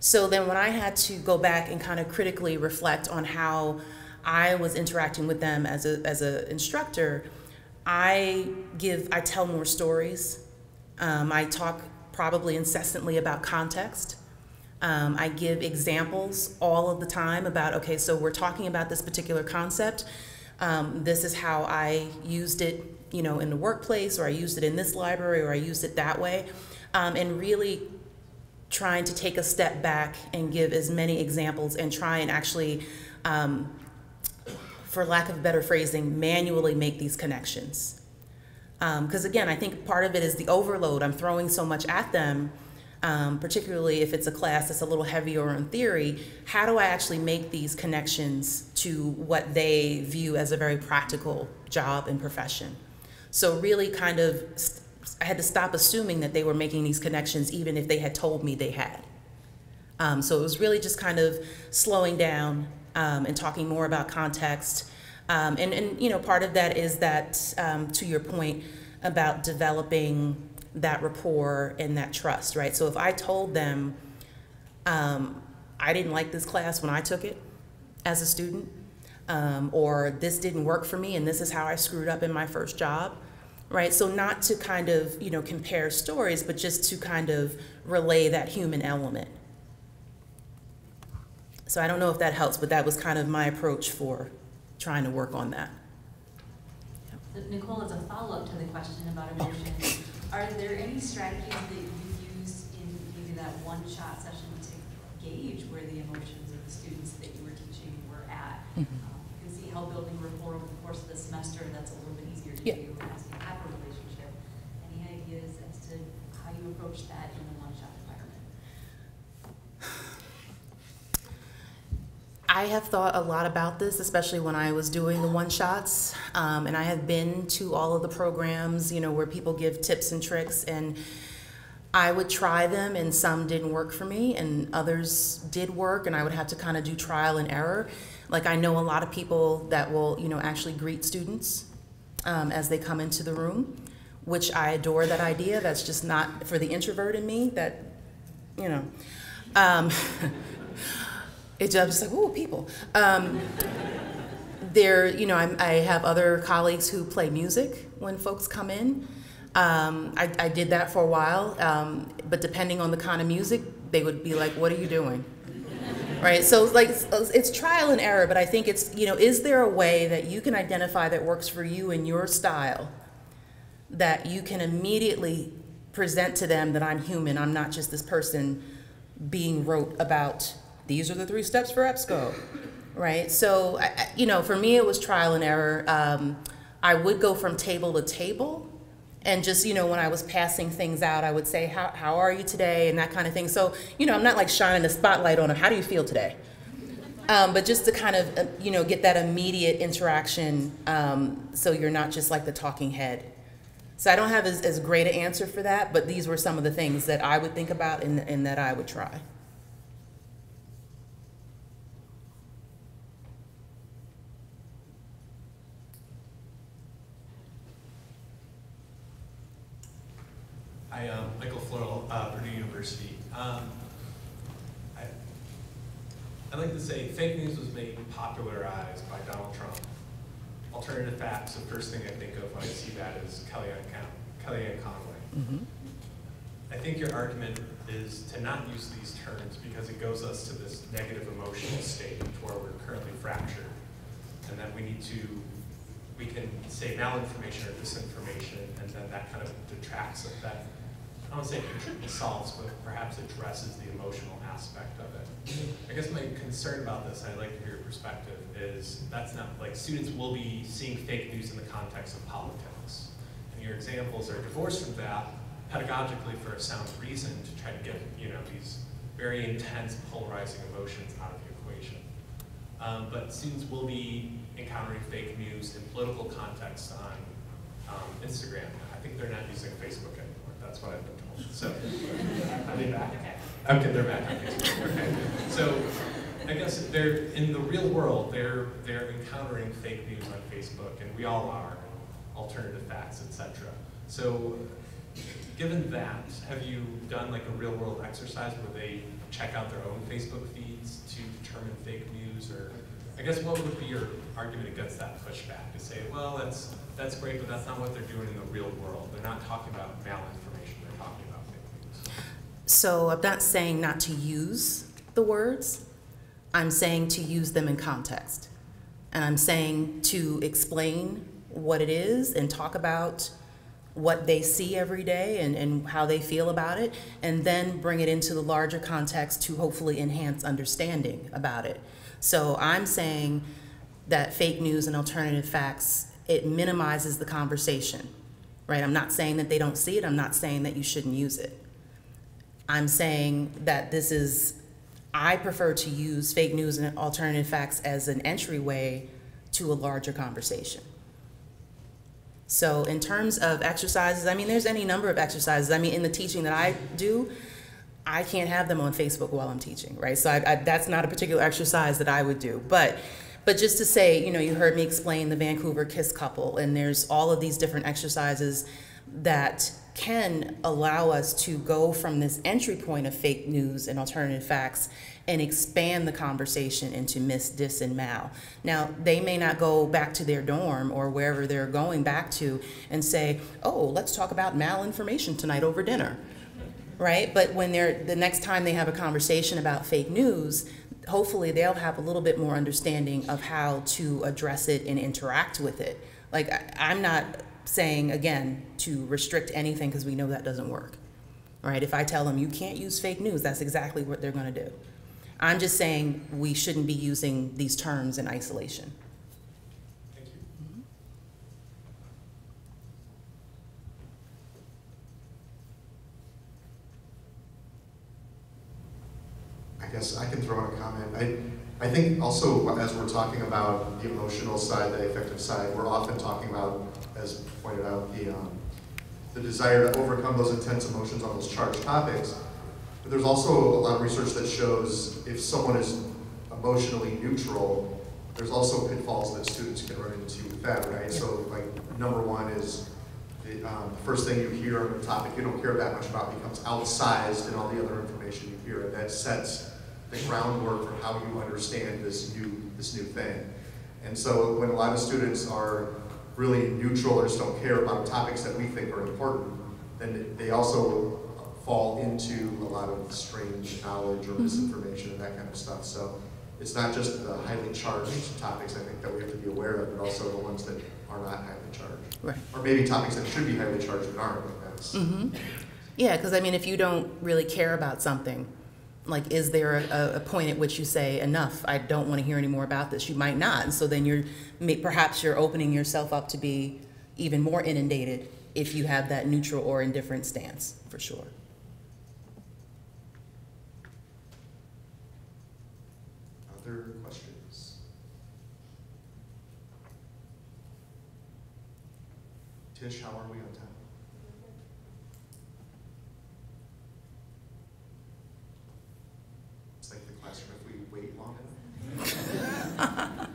So then when I had to go back and kind of critically reflect on how I was interacting with them as a instructor, I tell more stories. I talk probably incessantly about context. I give examples all of the time about, okay, so we're talking about this particular concept. This is how I used it, you know, in the workplace, or I used it in this library, or I used it that way. And really trying to take a step back and give as many examples and try and actually, for lack of better phrasing, manually make these connections. Because again, I think part of it is the overload. I'm throwing so much at them, particularly if it's a class that's a little heavier on theory. How do I actually make these connections to what they view as a very practical job and profession? So really kind of, I had to stop assuming that they were making these connections even if they had told me they had. So it was really just kind of slowing down and talking more about context. And you know, part of that is that, to your point about developing that rapport and that trust, right? So if I told them I didn't like this class when I took it as a student, or this didn't work for me and this is how I screwed up in my first job, right? So not to kind of, you know, compare stories, but just to kind of relay that human element. So I don't know if that helps, but that was kind of my approach for trying to work on that. Nicole, as a follow-up to the question about emotions, are there any strategies that you use in maybe that one-shot session to gauge where the emotions of the students that you were teaching were at? You can see how building rapport over the course of the semester, that's a little bit easier to do as you have a relationship. Any ideas as to how you approach that in a one-shot environment? I have thought a lot about this, especially when I was doing the one-shots, and I have been to all of the programs, you know, where people give tips and tricks, and I would try them, and some didn't work for me, and others did work, and I would have to kind of do trial and error. Like, I know a lot of people that will, you know, actually greet students as they come into the room, which I adore that idea. That's just not for the introvert in me, that, you know. It's just like, ooh, people. You know, I have other colleagues who play music when folks come in. I did that for a while, but depending on the kind of music, they would be like, what are you doing? Right, so like, it's trial and error, but I think it's, you know, is there a way that you can identify that works for you and your style, that you can immediately present to them that I'm human, I'm not just this person being rote about, these are the 3 steps for EBSCO, right? So, you know, for me, it was trial and error. I would go from table to table, and just, you know, when I was passing things out, I would say, how are you today, and that kind of thing. So, you know, I'm not like shining the spotlight on them, how do you feel today? But just to kind of, you know, get that immediate interaction, so you're not just like the talking head. So I don't have as great an answer for that, but these were some of the things that I would think about and that I would try. Hi, Michael Floral, Purdue University. I'd like to say fake news was made popularized by Donald Trump. Alternative facts, the first thing I think of when I see that is Kellyanne Conway. I think your argument is to not use these terms because it goes us to this negative emotional state where we're currently fractured, and that we can say malinformation or disinformation, and then that kind of detracts of that. I don't want to say solves, but perhaps addresses the emotional aspect of it. I guess my concern about this, and I'd like to hear your perspective, is that's not, like, students will be seeing fake news in the context of politics. And your examples are divorced from that pedagogically for a sound reason to try to get, you know, these very intense polarizing emotions out of the equation. But students will be encountering fake news in political context on Instagram. I think they're not using Facebook anymore. That's what I've been told. So, are they back? Okay, they're back on Facebook. Okay. So, I guess they're in the real world. They're encountering fake news on Facebook, and we all are, alternative facts, etc. So, given that, have you done like a real world exercise where they check out their own Facebook feeds to determine fake news? Or I guess what would be your argument against that pushback? To say, well, that's great, but that's not what they're doing in the real world. They're not talking about malinformation, they're talking about fake news. So I'm not saying not to use the words. I'm saying to use them in context. And I'm saying to explain what it is and talk about what they see every day and how they feel about it, and then bring it into the larger context to hopefully enhance understanding about it. So I'm saying that fake news and alternative facts, it minimizes the conversation, right? I'm not saying that they don't see it. I'm not saying that you shouldn't use it. I'm saying that I prefer to use fake news and alternative facts as an entryway to a larger conversation. So in terms of exercises, I mean, there's any number of exercises. I mean, in the teaching that I do, I can't have them on Facebook while I'm teaching, right? So that's not a particular exercise that I would do. But just to say, you know, you heard me explain the Vancouver KISS couple, and there's all of these different exercises that can allow us to go from this entry point of fake news and alternative facts and expand the conversation into mis, dis, and mal. Now, they may not go back to their dorm or wherever they're going back to and say, oh, let's talk about malinformation tonight over dinner, right? But when the next time they have a conversation about fake news, hopefully they'll have a little bit more understanding of how to address it and interact with it. Like, I'm not saying, again, to restrict anything, because we know that doesn't work, right? If I tell them you can't use fake news, that's exactly what they're going to do. I'm just saying we shouldn't be using these terms in isolation. Thank you. I guess I can throw in a comment. I think also, as we're talking about the emotional side, the affective side, we're often talking about, as pointed out, the desire to overcome those intense emotions on those charged topics. But there's also a lot of research that shows if someone is emotionally neutral, there's also pitfalls that students can run into with that, right? So, like, number one is the first thing you hear on the topic you don't care that much about becomes outsized in all the other information you hear, and that sets the groundwork for how you understand this new thing. And so when a lot of students are really neutral or just don't care about topics that we think are important, then they also fall into a lot of strange knowledge or misinformation and that kind of stuff. So it's not just the highly charged topics, I think, that we have to be aware of, but also the ones that are not highly charged. Right. Or maybe topics that should be highly charged but aren't. Like that's Yeah, because I mean, if you don't really care about something, like, is there a point at which you say, enough, I don't want to hear any more about this? You might not, and so then perhaps you're opening yourself up to be even more inundated if you have that neutral or indifferent stance, for sure. Other questions? Tish, how are we on time? It's like the classroom if we wait long enough.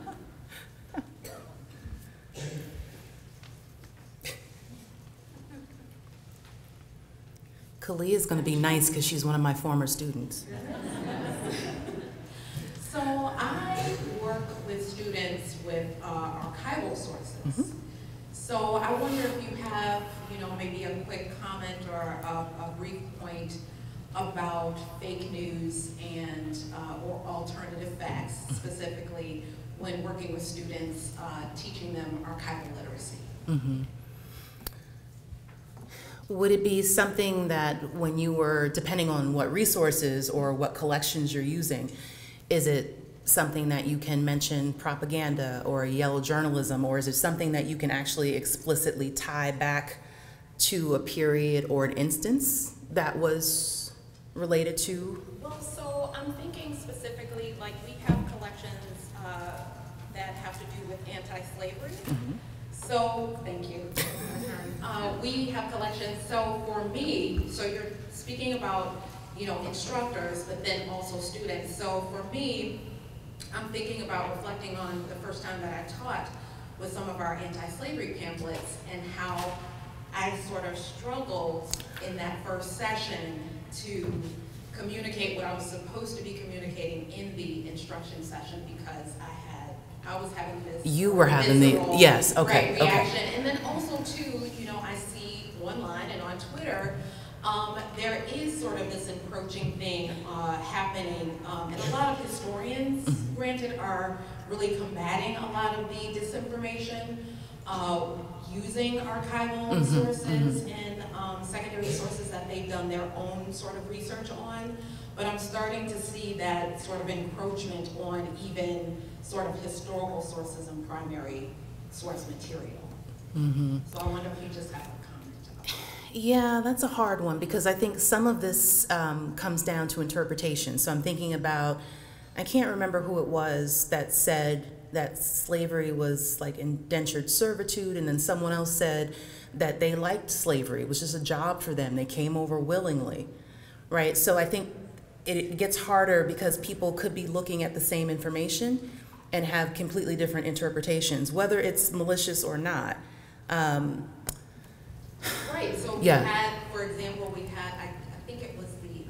Kalia is going to be nice because she's one of my former students. So I work with students with archival sources. So I wonder if you have, maybe a quick comment or a brief point about fake news and or alternative facts, specifically when working with students, teaching them archival literacy. Would it be something that when you were, depending on what resources or what collections you're using, is it something that you can mention propaganda or yellow journalism, or is it something that you can actually explicitly tie back to a period or an instance that was related to? Well, so I'm thinking specifically, like, we have collections that have to do with anti-slavery. So, thank you. We have collections, so for me, so you're speaking about, instructors, but then also students. So for me, I'm thinking about reflecting on the first time that I taught with some of our anti-slavery pamphlets and how I sort of struggled in that first session to communicate what I was supposed to be communicating in the instruction session because I was having this. You were having the, yes, okay, right, reaction. okay. And then also too, you know, I see online and on Twitter, there is sort of this encroaching thing happening, and a lot of historians, granted, are really combating a lot of the disinformation, using archival sources and secondary sources that they've done their own sort of research on. But I'm starting to see that sort of encroachment on even sort of historical sources and primary source material. So I wonder if you just have a comment about that. Yeah, that's a hard one because I think some of this comes down to interpretation. So I'm thinking about, I can't remember who it was that said that slavery was like indentured servitude, and then someone else said that they liked slavery. It was just a job for them. They came over willingly, right? So I think it gets harder because people could be looking at the same information and have completely different interpretations, whether it's malicious or not. Right, so we yeah. had, for example, we had, I think it was the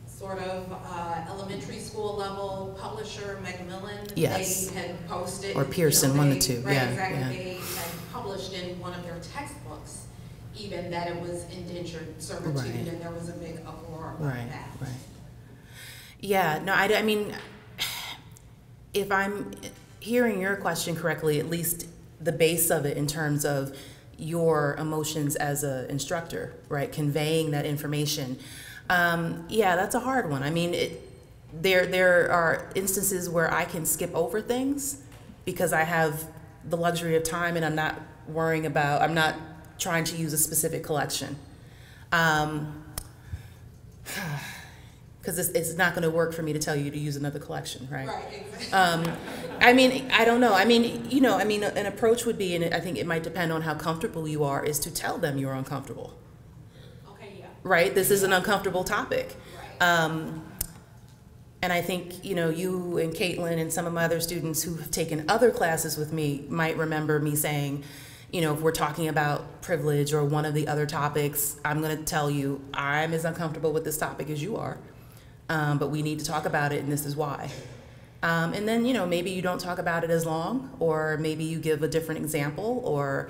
sort of elementary school level publisher, Macmillan. Yes. They had posted. Or Pearson, you know, one of the two, right, yeah. Exactly, yeah. they had published in one of their textbooks even that it was indentured servitude, right. and there was a big uproar about right, that. Right. Yeah, no, I mean, if I'm hearing your question correctly, at least the base of it in terms of your emotions as an instructor, right, conveying that information. Yeah, that's a hard one. I mean, there are instances where I can skip over things because I have the luxury of time and I'm not worrying about, I'm not trying to use a specific collection. Because it's not going to work for me to tell you to use another collection, right? Right, exactly. I mean, I don't know. I mean, you know, I mean, an approach would be, and I think it might depend on how comfortable you are, is to tell them you're uncomfortable. Okay, yeah. Right? This is an uncomfortable topic. Right. And I think, you know, you and Caitlin and some of my other students who have taken other classes with me might remember me saying, you know, if we're talking about privilege or one of the other topics, I'm going to tell you I'm as uncomfortable with this topic as you are. But we need to talk about it, and this is why. And then, you know, maybe you don't talk about it as long, or maybe you give a different example, or,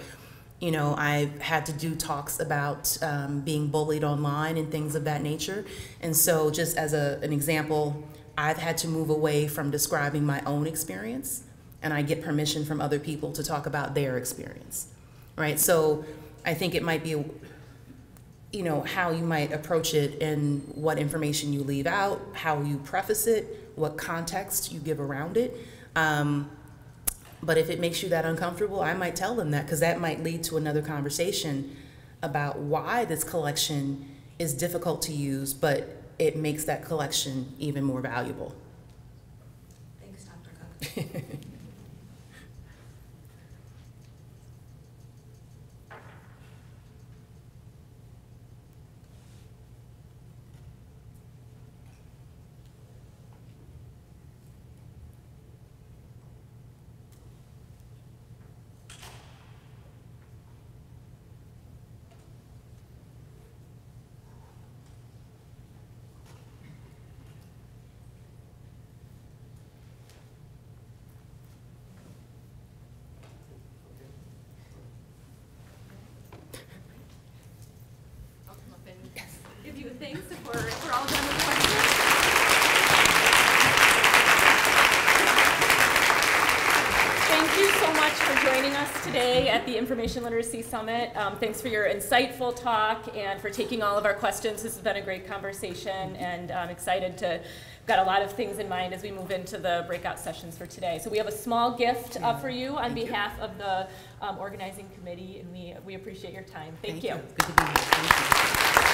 you know, I've had to do talks about being bullied online and things of that nature. And so just as an example, I've had to move away from describing my own experience, and I get permission from other people to talk about their experience, right? So I think it might be, you know, how you might approach it and what information you leave out, how you preface it, what context you give around it. But if it makes you that uncomfortable, I might tell them that, because that might lead to another conversation about why this collection is difficult to use, but it makes that collection even more valuable. Thanks, Dr. Cooke. Give you a thanks if we're all done with questions. Thank you so much for joining us today at the Information Literacy Summit. Thanks for your insightful talk and for taking all of our questions. This has been a great conversation, and I'm excited to, got a lot of things in mind as we move into the breakout sessions for today. So we have a small gift for you on behalf of the organizing committee, and we appreciate your time. Thank you. Good to be here. Thank you.